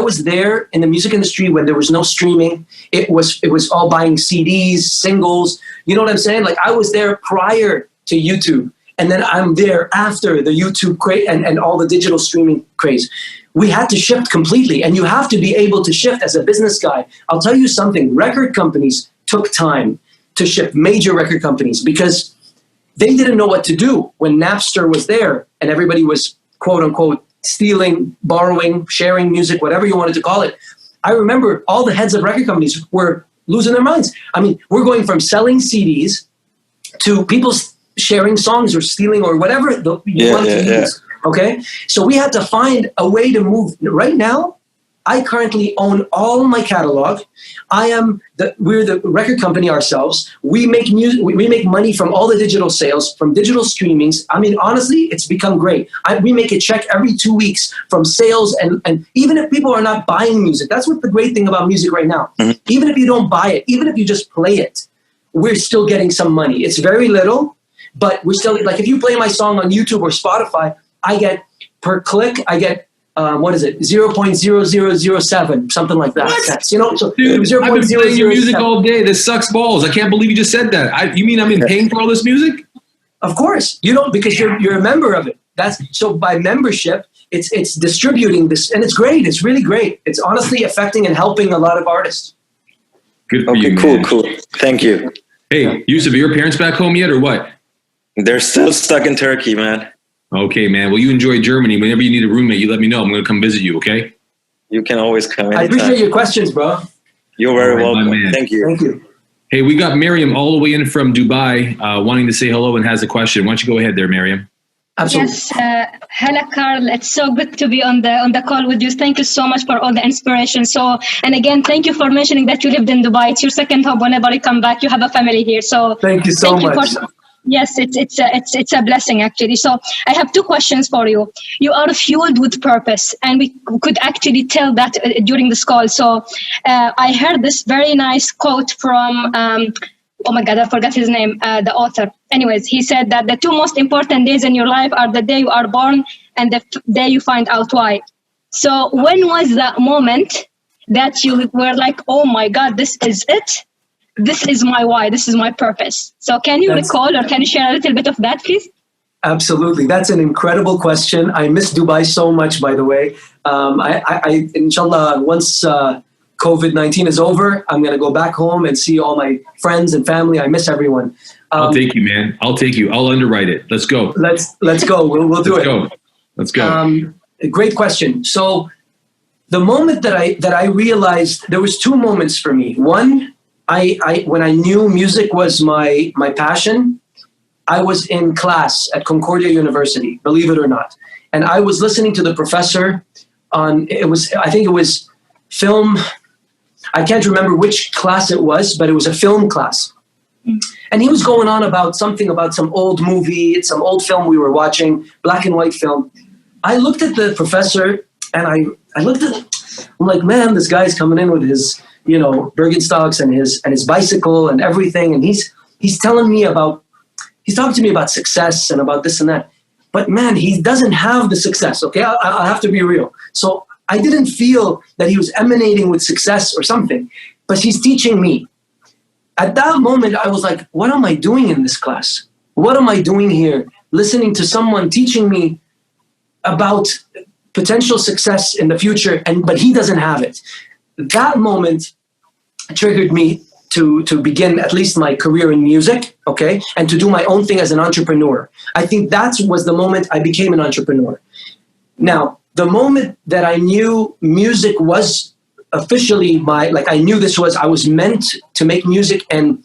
was there in the music industry when there was no streaming. It was all buying CDs, singles. You know what I'm saying? Like, I was there prior to YouTube. And then I'm there after the YouTube craze and all the digital streaming craze. We had to shift completely. And you have to be able to shift as a business guy. I'll tell you something. Record companies took time to shift, major record companies, because they didn't know what to do when Napster was there and everybody was, quote unquote, stealing, borrowing, sharing music, whatever you wanted to call it. I remember all the heads of record companies were losing their minds. I mean, we're going from selling CDs to people sharing songs or stealing or whatever you want to use. Okay? So we had to find a way to move. Right now, I currently own all my catalog. We're the record company ourselves. We make music. We make money from all the digital sales, from digital streamings. I mean, honestly, it's become great. We make a check every 2 weeks from sales, and even if people are not buying music, that's what the great thing about music right now. Mm-hmm. Even if you don't buy it, even if you just play it, we're still getting some money. It's very little, but we're still, like, if you play my song on YouTube or Spotify, I get per click, I get 0.0007, something like that. Cents, you know, so dude, I've been playing your music all day. This sucks balls. I can't believe you just said that. You mean I'm paying for all this music? Of course, you don't, because you're a member of it. So by membership, it's distributing this, and it's great. It's really great. It's honestly affecting and helping a lot of artists. Good for you. Cool. Thank you. Hey, Yusuf, are your parents back home yet, or what? They're still stuck in Turkey, man. Okay, man. Well, you enjoy Germany. Whenever you need a roommate, you let me know. I'm going to come visit you, okay? You can always come in. I appreciate your questions, bro. You're very welcome. Thank you. Thank you. Hey, we got Miriam all the way in from Dubai wanting to say hello and has a question. Why don't you go ahead there, Miriam? Absolutely. Yes. Hello, Karl. It's so good to be on the call with you. Thank you so much for all the inspiration. And again, thank you for mentioning that you lived in Dubai. It's your second home. Whenever you come back, you have a family here. So thank you so much. Yes, it's a blessing, actually. So I have 2 questions for you. You are fueled with purpose, and we could actually tell that during this call. So I heard this very nice quote from, oh my God, I forgot his name, the author. Anyways, he said that the 2 most important days in your life are the day you are born and the day you find out why. So when was that moment that you were like, oh my God, this is it? This is my why. This is my purpose. So can you recall or can you share a little bit of that, please? Absolutely. That's an incredible question. I miss Dubai so much, by the way. I inshallah, once COVID-19 is over, I'm going to go back home and see all my friends and family. I miss everyone. I'll take you, man. I'll take you. I'll underwrite it. Let's go. Let's go. We'll do it. Let's go. Great question. So the moment that I realized, there was 2 moments for me. One, when I knew music was my passion, I was in class at Concordia University, believe it or not. And I was listening to the professor I think it was film. I can't remember which class it was, but it was a film class. And he was going on about some old movie, some old film we were watching, black and white film. I looked at the professor and I'm like, man, this guy's coming in with his, Birkenstocks and his bicycle and everything. And he's talking to me about success and about this and that. But man, he doesn't have the success. Okay. I have to be real. So I didn't feel that he was emanating with success or something, but he's teaching me. At that moment, I was like, what am I doing in this class? What am I doing here? Listening to someone teaching me about potential success in the future, but he doesn't have it. That moment triggered me to begin at least my career in music, okay, and to do my own thing as an entrepreneur. I think that was the moment I became an entrepreneur. Now, the moment that I knew music was officially I knew I was meant to make music and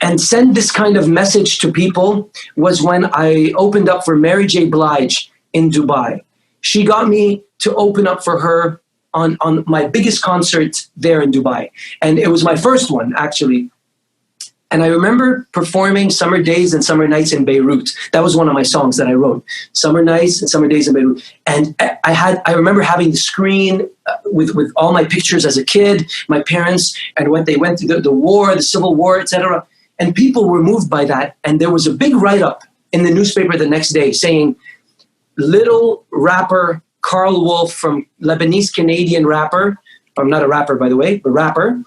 and send this kind of message to people was when I opened up for Mary J. Blige in Dubai. She got me to open up for her on my biggest concert there in Dubai. And it was my first one, actually. And I remember performing Summer Days and Summer Nights in Beirut. That was one of my songs that I wrote. Summer Nights and Summer Days in Beirut. And I remember having the screen with all my pictures as a kid, my parents, and what they went through, the war, the Civil War, etc. And people were moved by that. And there was a big write-up in the newspaper the next day saying, little rapper Karl Wolf, from Lebanese Canadian rapper, I'm not a rapper by the way, but rapper,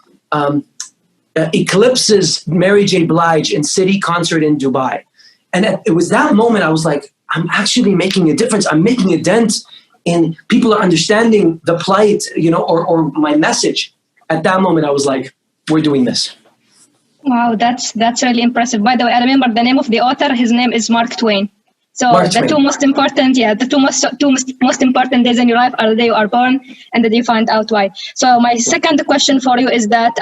eclipses Mary J. Blige in City concert in Dubai. And it was that moment I was like, I'm actually making a difference. I'm making a dent in people are understanding the plight, or my message. At that moment I was like, we're doing this. Wow, that's really impressive. By the way, I remember the name of the author. His name is Mark Twain. So the two most important days in your life are the day you are born and the day you find out why. So my second question for you is that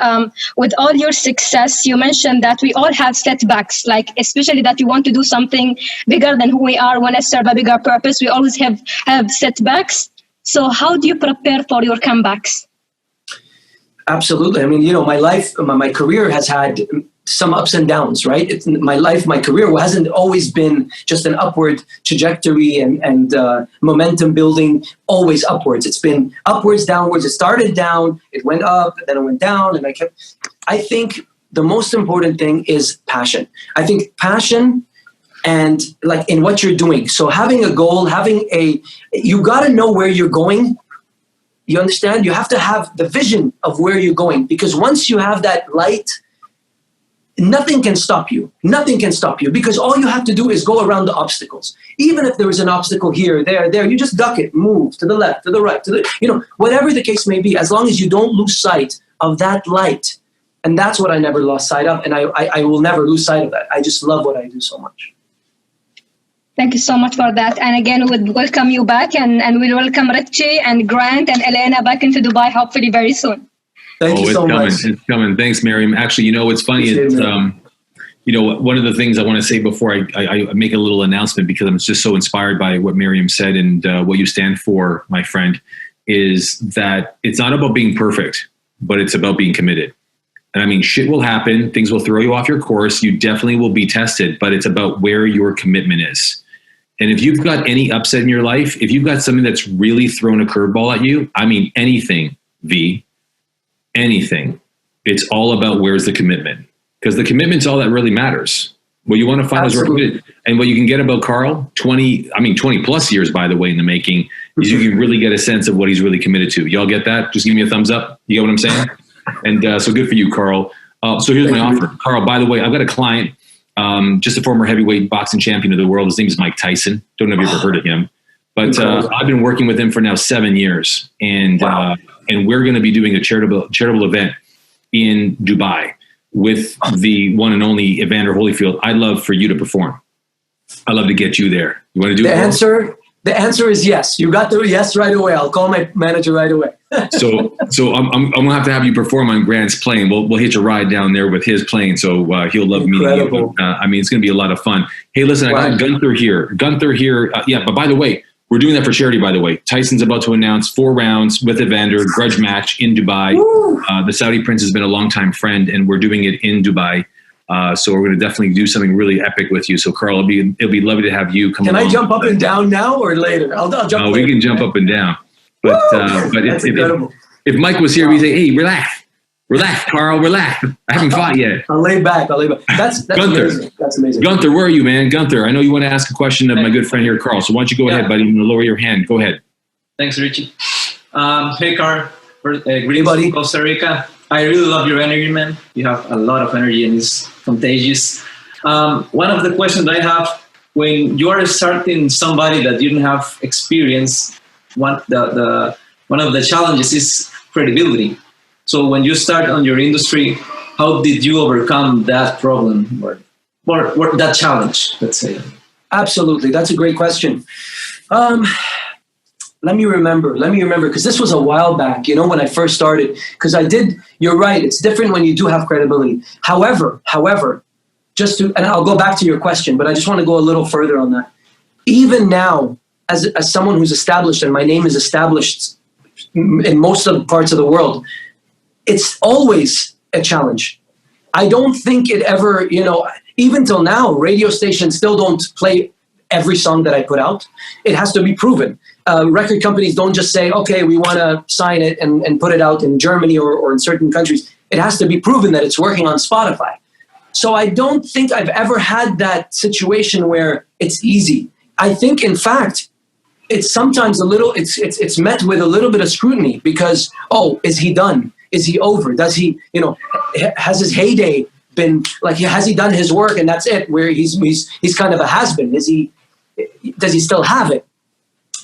with all your success, you mentioned that we all have setbacks, like especially that you want to do something bigger than who we are, want to serve a bigger purpose. We always have setbacks. So how do you prepare for your comebacks? Absolutely. I mean, my life, my career has had some ups and downs, right? My career hasn't always been just an upward trajectory and momentum building, always upwards. It's been upwards, downwards. It started down, it went up, then it went down, and I think the most important thing is passion. I think passion and like in what you're doing. So having a goal, you got to know where you're going. You understand? You have to have the vision of where you're going, because once you have that light, nothing can stop you. Nothing can stop you, because all you have to do is go around the obstacles. Even if there is an obstacle here, there, you just duck it, move to the left, to the right, whatever the case may be, as long as you don't lose sight of that light. And that's what I never lost sight of. And I will never lose sight of that. I just love what I do so much. Thank you so much for that. And again, we would welcome you back, and we'll welcome Richie and Grant and Elena back into Dubai, hopefully very soon. Thank you so much. It's coming. Thanks, Miriam. Actually, it's funny. It's, one of the things I want to say before I make a little announcement, because I'm just so inspired by what Miriam said and what you stand for, my friend, is that it's not about being perfect, but it's about being committed. And I mean, shit will happen. Things will throw you off your course. You definitely will be tested, but it's about where your commitment is. And if you've got any upset in your life, if you've got something that's really thrown a curveball at you, I mean, anything, anything, it's all about where's the commitment, because the commitment's all that really matters. What you want to find is where committed. And what you can get about Karl, 20 plus years, by the way, in the making, is you can really get a sense of what he's really committed to. Y'all get that? Just give me a thumbs up. You get what I'm saying? And so good for you, Karl. So here's my offer. Karl, by the way, I've got a client, just a former heavyweight boxing champion of the world. His name is Mike Tyson. Don't know if you've ever heard of him. But I've been working with him for now 7 years. And we're going to be doing a charitable event in Dubai with the one and only Evander Holyfield. I'd love for you to perform. I'd love to get you there. You want to do it? The answer is yes. You got the yes right away. I'll call my manager right away. So I'm gonna have you perform on Grant's plane. We'll hitch a ride down there with his plane. So he'll love meeting you. It's gonna be a lot of fun. Hey, listen, I got Gunther here. But by the way, we're doing that for charity. By the way, Tyson's about to announce 4 rounds with Evander, grudge match in Dubai. The Saudi prince has been a longtime friend, and we're doing it in Dubai. So we're going to definitely do something really epic with you. So Karl, it'll be lovely to have you come along. Can I jump up and down now or later? I'll jump. No, we can jump up and down. But if Mike was here, we'd say, "Hey, relax, Karl, relax. I haven't fought yet." I'll lay back. That's Gunther. Amazing. That's amazing. Gunther, where are you, man? Gunther, I know you want to ask a question of my good friend here, Karl. So why don't you go ahead, buddy? I'm going to lower your hand. Go ahead. Thanks, Richie. Hey, Karl. Greetings from Costa Rica. I really love your energy, man. You have a lot of energy and it's contagious. One of the questions I have, when you are starting somebody that you didn't have experience, one of the challenges is credibility. So when you start on your industry, how did you overcome that problem or that challenge, let's say? Absolutely. That's a great question. Let me remember, because this was a while back, when I first started, because you're right, it's different when you do have credibility. However, and I'll go back to your question, but I just want to go a little further on that. Even now, as someone who's established, and my name is established in most of the parts of the world, it's always a challenge. I don't think it ever, even till now, radio stations still don't play every song that I put out. It has to be proven. Record companies don't just say, okay, we want to sign it and put it out in Germany or in certain countries. It has to be proven that it's working on Spotify. So I don't think I've ever had that situation where it's easy. I think, in fact, it's sometimes it's met with a little bit of scrutiny because, is he done? Is he over? Does he, has his heyday been, has he done his work and that's it, where he's kind of a has-been? Does he still have it?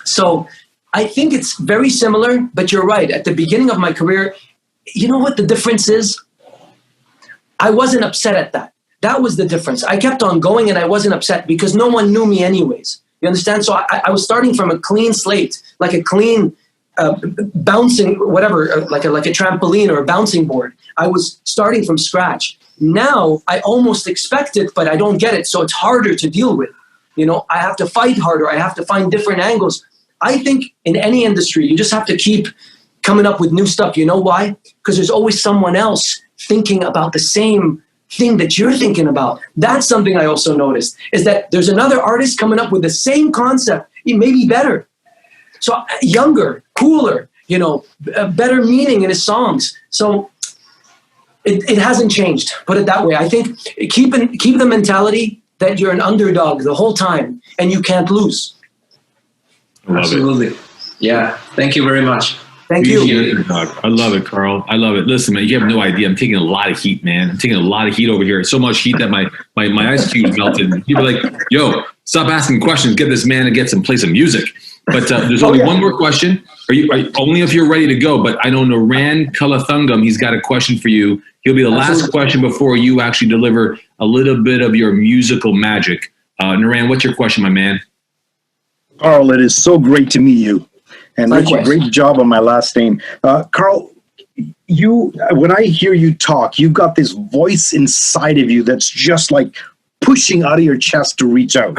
So I think it's very similar, but you're right. At the beginning of my career, you know what the difference is? I wasn't upset at that. That was the difference. I kept on going and I wasn't upset because no one knew me anyways. You understand? So I was starting from a clean slate, like a clean bouncing, whatever, like a trampoline or a bouncing board. I was starting from scratch. Now I almost expect it, but I don't get it. So it's harder to deal with. I have to fight harder. I have to find different angles. I think in any industry, you just have to keep coming up with new stuff. You know why? Because there's always someone else thinking about the same thing that you're thinking about. That's something I also noticed, is that there's another artist coming up with the same concept, maybe better. So younger, cooler, better meaning in his songs. So it hasn't changed, put it that way. I think keep the mentality that you're an underdog the whole time and you can't lose. Absolutely. Yeah. Thank you very much. Thank you. I love it, Karl. I love it. Listen, man, you have no idea. I'm taking a lot of heat, man. I'm taking a lot of heat over here. So much heat that my ice cubes melted. People are like, yo, stop asking questions. Get this man and play some music. But there's only one more question. Only if you're ready to go. But I know Naran Kalathungam, he's got a question for you. He'll be the last question before you actually deliver a little bit of your musical magic. Naran, what's your question, my man? Karl, it is so great to meet you. And Richard, great job on my last name. Karl, when I hear you talk, you've got this voice inside of you that's just like pushing out of your chest to reach out.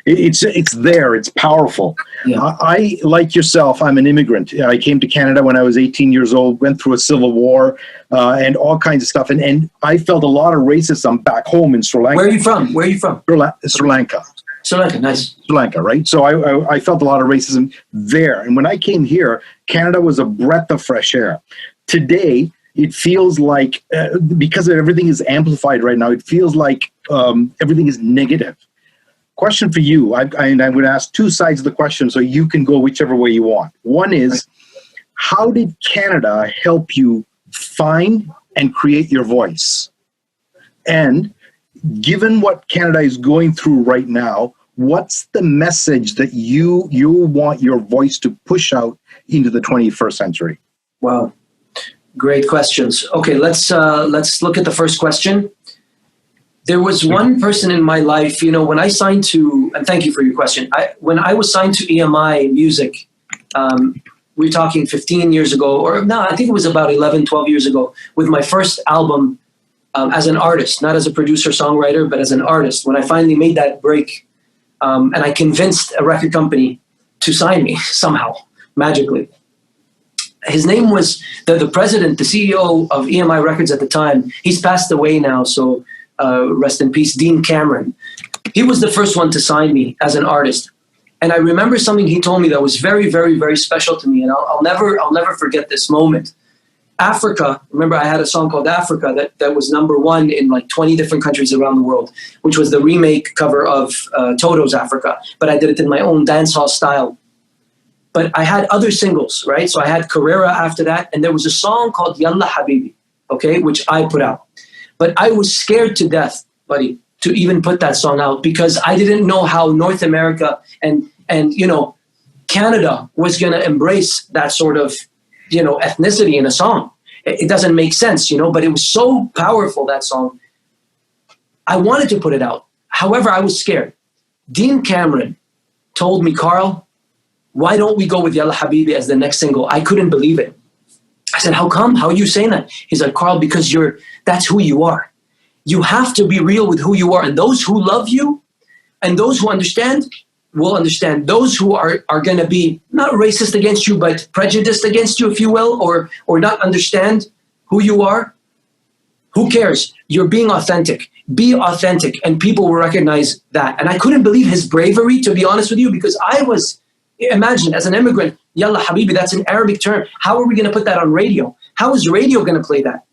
It's there. It's powerful. Yeah. I, like yourself, I'm an immigrant. I came to Canada when I was 18 years old, went through a civil war and all kinds of stuff. And I felt a lot of racism back home in Sri Lanka. Where are you from? Sri Lanka. Sri Lanka, nice. Sri Lanka, right? So I felt a lot of racism there. And when I came here, Canada was a breath of fresh air. Today, it feels like, because everything is amplified right now, it feels like everything is negative. Question for you, I'm going to ask two sides of the question so you can go whichever way you want. One is, how did Canada help you find and create your voice? And given what Canada is going through right now, what's the message that you want your voice to push out into the 21st century? Wow, great questions. Okay, let's look at the first question. There was one person in my life, when I signed to, and thank you for your question. When I was signed to EMI Music, we're talking 15 years ago, or no, I think it was about 11, 12 years ago, with my first album as an artist, not as a producer, songwriter, but as an artist. When I finally made that break, and I convinced a record company to sign me somehow, magically. His name was the president, the CEO of EMI Records at the time. He's passed away now, so rest in peace, Dean Cameron. He was the first one to sign me as an artist. And I remember something he told me that was very, very, very special to me. And I'll never forget this moment. Africa, remember I had a song called Africa that was #1 in like 20 different countries around the world, which was the remake cover of Toto's Africa. But I did it in my own dancehall style. But I had other singles, right? So I had Carrera after that. And there was a song called Yalla Habibi, okay, which I put out. But I was scared to death, buddy, to even put that song out because I didn't know how North America and Canada was going to embrace that sort of, ethnicity in a song. It doesn't make sense, but it was so powerful, that song. I wanted to put it out. However, I was scared. Dean Cameron told me, Karl, why don't we go with Yalla Habibi as the next single? I couldn't believe it. I said, how come? How are you saying that? He's like, Karl, because that's who you are. you have to be real with who you are. And those who love you and those who understand will understand. Those who are going to be not racist against you, but prejudiced against you, if you will, or not understand who you are, who cares? You're being authentic. Be authentic, and people will recognize that. And I couldn't believe his bravery, to be honest with you, because imagine, as an immigrant, Yalla Habibi, that's an Arabic term. How are we going to put that on radio? How is radio going to play that?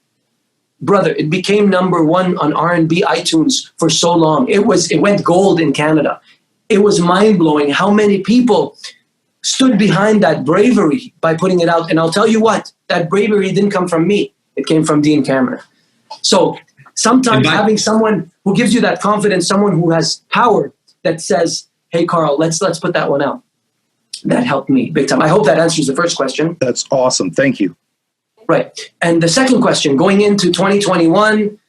Brother, it became #1 on R&B iTunes for so long. It went gold in Canada. It was mind-blowing how many people stood behind that bravery by putting it out. And I'll tell you what, that bravery didn't come from me. It came from Dean Cameron. So sometimes having someone who gives you that confidence, someone who has power that says, hey, Karl, let's put that one out. That helped me big time. I hope that answers the first question. That's awesome. Thank you. Right. And the second question, going into 2021,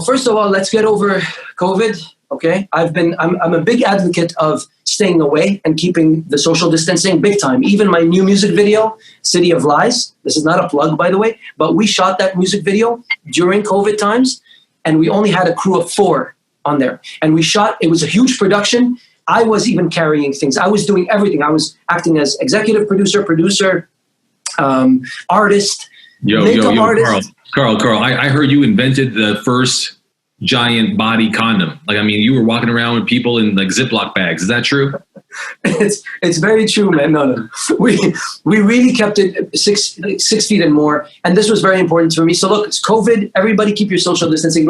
first of all, let's get over COVID. Okay. I'm a big advocate of staying away and keeping the social distancing big time. Even my new music video, City of Lies, this is not a plug, by the way, but we shot that music video during COVID times, and we only had a crew of 4 on there. And it was a huge production. I was even carrying things. I was doing everything. I was acting as executive producer, artist, makeup artist. Karl, I heard you invented the first giant body condom. You were walking around with people in Ziploc bags. Is that true? It's very true, man. No. We really kept it 6 feet and more. And this was very important for me. So look, it's COVID. Everybody keep your social distancing.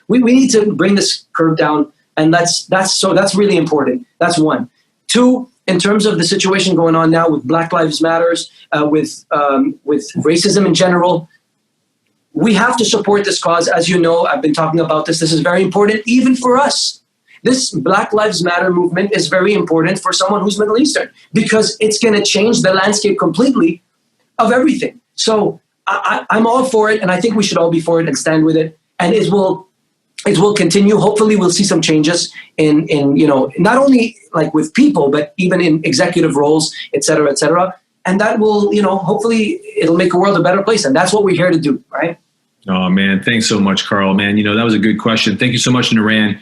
We need to bring this curve down. And that's really important. That's 1. 2, in terms of the situation going on now with Black Lives Matters, with racism in general, we have to support this cause. As you know, I've been talking about this. This is very important, even for us. This Black Lives Matter movement is very important for someone who's Middle Eastern, because it's going to change the landscape completely of everything. So I'm all for it, and I think we should all be for it and stand with it. And it will continue. Hopefully, we'll see some changes in not only with people, but even in executive roles, et cetera, et cetera. And that will, hopefully, it'll make the world a better place. And that's what we're here to do, right? Oh, man. Thanks so much, Karl. Man, that was a good question. Thank you so much, Naran.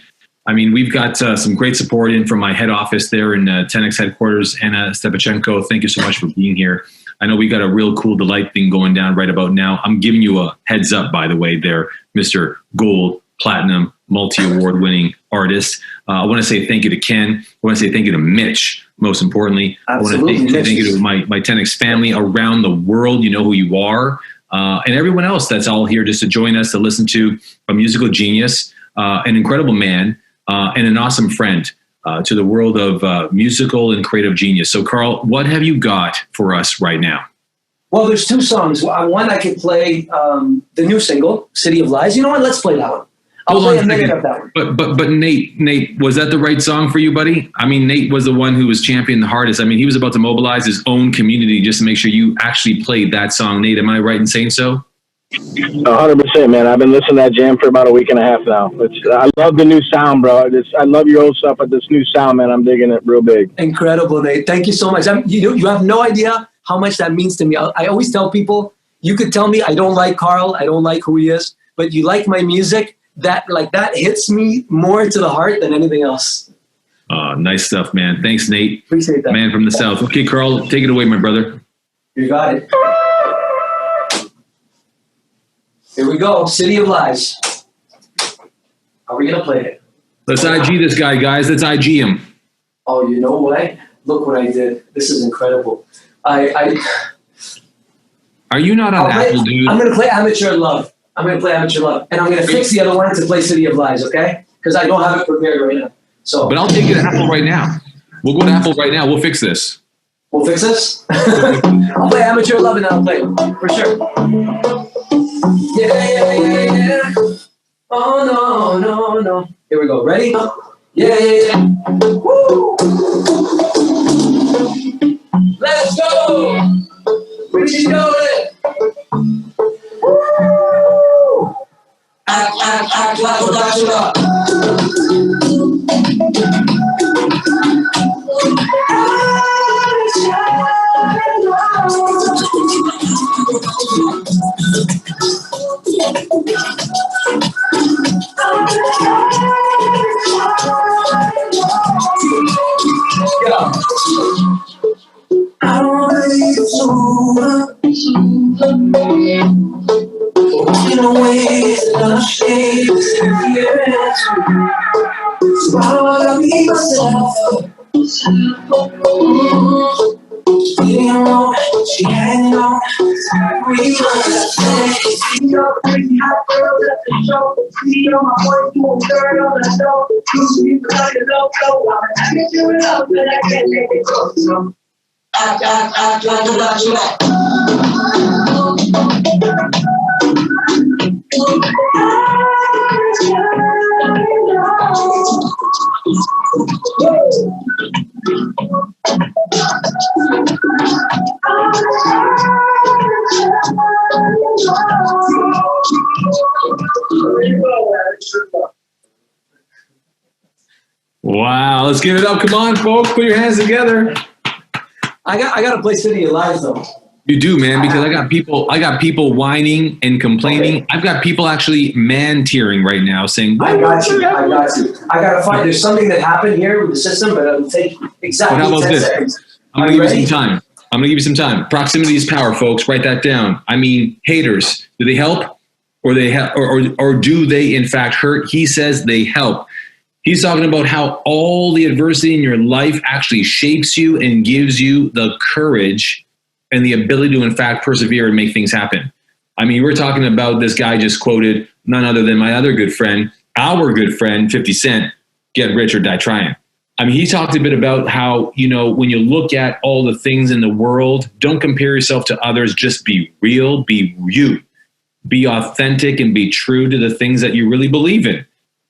We've got some great support in from my head office there in 10X headquarters, Anna Stepachenko. Thank you so much for being here. I know we got a real cool delight thing going down right about now. I'm giving you a heads up, by the way, there, Mr. Gold, Platinum, multi-award winning artist. I want to say thank you to Ken. I want to say thank you to Mitch, most importantly. Absolutely. I want to say thank you to my 10X family around the world. You know who you are. And everyone else that's all here just to join us to listen to a musical genius, an incredible man, and an awesome friend to the world of musical and creative genius. So, Karl, what have you got for us right now? Well, there's 2 songs. One, I could play the new single, City of Lies. You know what? Let's play that one. I'll play a minute of that one. But Nate, was that the right song for you, buddy? Nate was the one who was championing the hardest. He was about to mobilize his own community just to make sure you actually played that song. Nate, am I right in saying so? 100%, man. I've been listening to that jam for about a week and a half now. I love the new sound, bro. I love your old stuff, but this new sound, man, I'm digging it real big. Incredible, Nate. Thank you so much. You have no idea how much that means to me. I always tell people, you could tell me I don't like Karl, I don't like who he is, but you like my music. That hits me more to the heart than anything else. Nice stuff, man. Thanks, Nate. Appreciate that. Man from the South. Okay, Karl, take it away, my brother. You got it. Here we go. City of Lies. Are we going to play it? Let's IG this guy, guys. Let's IG him. Oh, you know what? Look what I did. This is incredible. Are you not on Apple, dude? I'm going to play Amateur Love. And I'm going to fix the other one to play City of Lies, okay? Because I don't have it prepared right now. So, but I'll take it to Apple right now. We'll go to Apple right now. We'll fix this. We'll fix this? I'll play Amateur Love and then I'll play it, for sure. Yeah. Oh, no. Here we go. Ready? Yeah. Woo! Let's go! Richie Dolan! Woo! Act like a bachelor. Feeling alone, she hanging on. Where you at? See your crazy hot girl at the show. See on my boy doing dirt on the door. You like a loco. I can do it up, but I can't make it go. So I like about you at. Wow, let's give it up. Come on, folks, put your hands together. I got to play City of Lies though. You do, man, because I got people whining and complaining. Okay. I've got people actually man-tearing right now saying, I got you. I got to find, there's something that happened here with the system, but it'll take exactly 10 seconds. I'm going to give you some time. Proximity is power, folks. Write that down. I mean, haters, do they help or do they in fact hurt? He says they help. He's talking about how all the adversity in your life actually shapes you and gives you the courage and the ability to, in fact, persevere and make things happen. I mean, we're talking about this guy just quoted none other than my other good friend, our good friend, 50 Cent, get rich or die trying. I mean, he talked a bit about how, you know, when you look at all the things in the world, don't compare yourself to others. Just be real, be you, be authentic and be true to the things that you really believe in.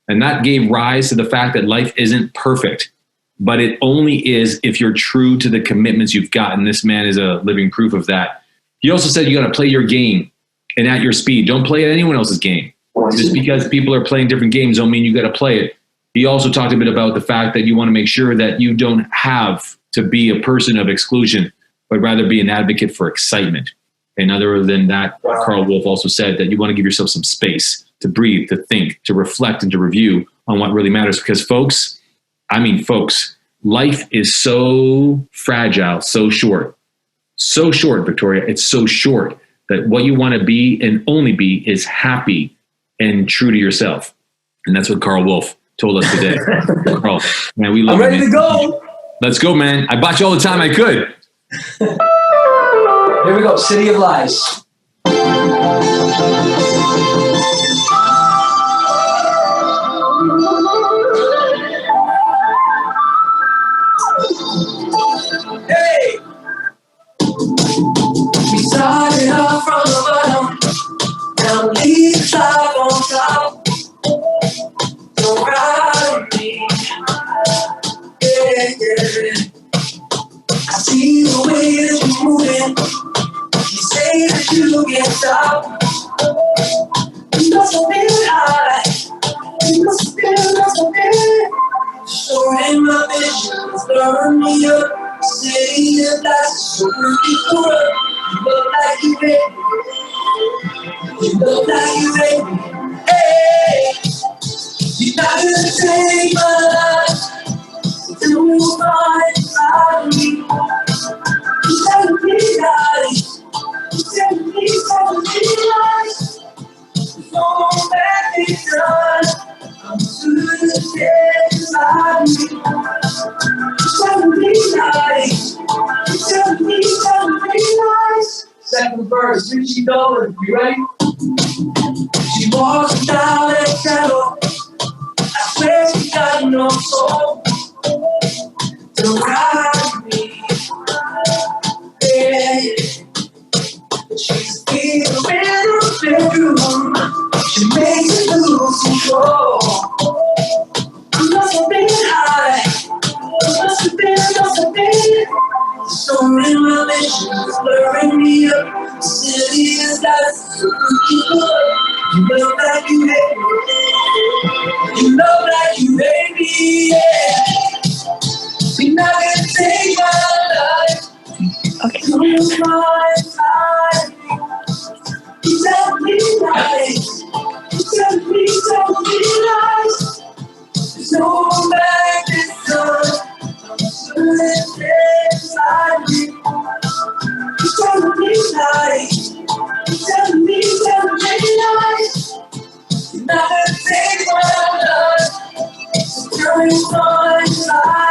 And that gave rise to the fact that life isn't perfect, but it only is if you're true to the commitments you've gotten. This man is a living proof of that. He also said you got to play your game and at your speed. Don't play at anyone else's game. Just because people are playing different games don't mean you got to play it. He also talked a bit about the fact that you want to make sure that you don't have to be a person of exclusion, but rather be an advocate for excitement. And other than that, Karl Wolf also said that you want to give yourself some space to breathe, to think, to reflect, and to review on what really matters. Because folks, life is so fragile, so short, Victoria. It's so short that what you want to be and only be is happy and true to yourself. And that's what Karl Wolf told us today. Karl, man, we love you. I'm ready to go. Let's go, man. I bought you all the time I could. Here we go. City of Lies. Hey! We started off from the bottom, now leave the top on top. Don't ride on me, yeah. I see the way that you're moving. You say that you can't stop. You must have been high. You must have been. Showing my vision, stirring me up. City of lies, so beautiful. You look like you ready. You look like you ready. Hey, you're not gonna take my life. You find me. You tell me lies. You tell me lies. So back in time, I'm to the dead inside me. You tell me lies. You tell me lies. Second verse, Richie Dolan, you ready? She walks down that shadow. I swear she got no soul. Don't ride me, yeah. She's feeling in her bedroom. She makes it lose control. I must have been high. I must have been. So many visions blurring me up. City is lies, so beautiful. You look like you hate me. You look like you hate me, yeah. You're not gonna take my life. Okay. You find time. You tell me lies. You tell me lies. There's no back this time. I'm sure it's inside me. You tell me lies. You tell me lies. You're not gonna take my life. So tell me one time.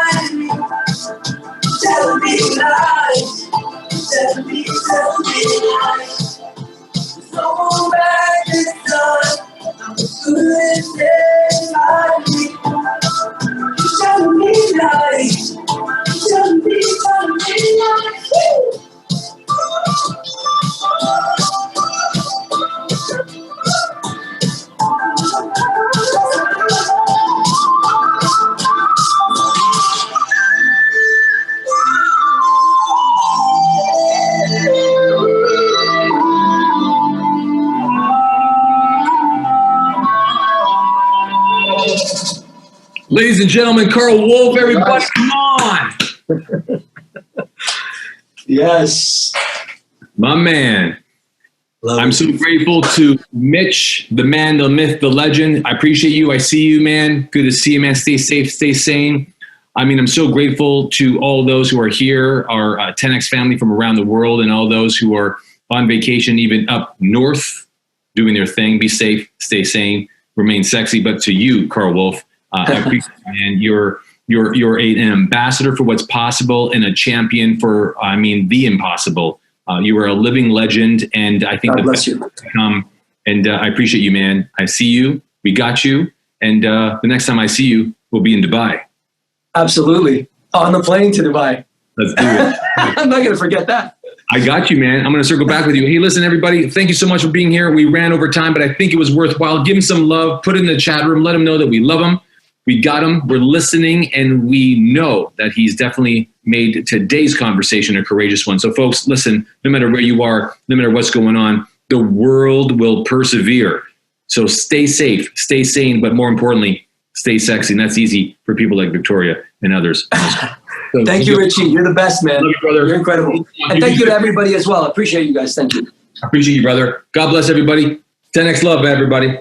Ladies and gentlemen, Karl Wolf, everybody, come on. Yes. My man. I'm so grateful to Mitch, the man, the myth, the legend. I appreciate you. I see you, man. Good to see you, man. Stay safe, stay sane. I mean, I'm so grateful to all those who are here, our 10X family from around the world, and all those who are on vacation, even up north, doing their thing. Be safe, stay sane, remain sexy. But to you, Karl Wolf, I appreciate you, man. You're an ambassador for what's possible and a champion for, I mean, the impossible. You are a living legend, and I think God bless you. To come. And I appreciate you, man. I see you. We got you. And the next time I see you, we'll be in Dubai. Absolutely. On the plane to Dubai. Let's do it. I'm not going to forget that. I got you, man. I'm going to circle back with you. Hey, listen, everybody. Thank you so much for being here. We ran over time, but I think it was worthwhile. Give him some love. Put it in the chat room. Let him know that we love him. We got him. We're listening, and we know that he's definitely made today's conversation a courageous one. So, folks, listen, no matter where you are, no matter what's going on, the world will persevere. So stay safe, stay sane, but more importantly, stay sexy. And that's easy for people like Victoria and others. So, thank you, Richie. You're the best, man. Love you, brother. You're incredible. And thank you to everybody as well. I appreciate you guys. Thank you. I appreciate you, brother. God bless everybody. 10X love, everybody.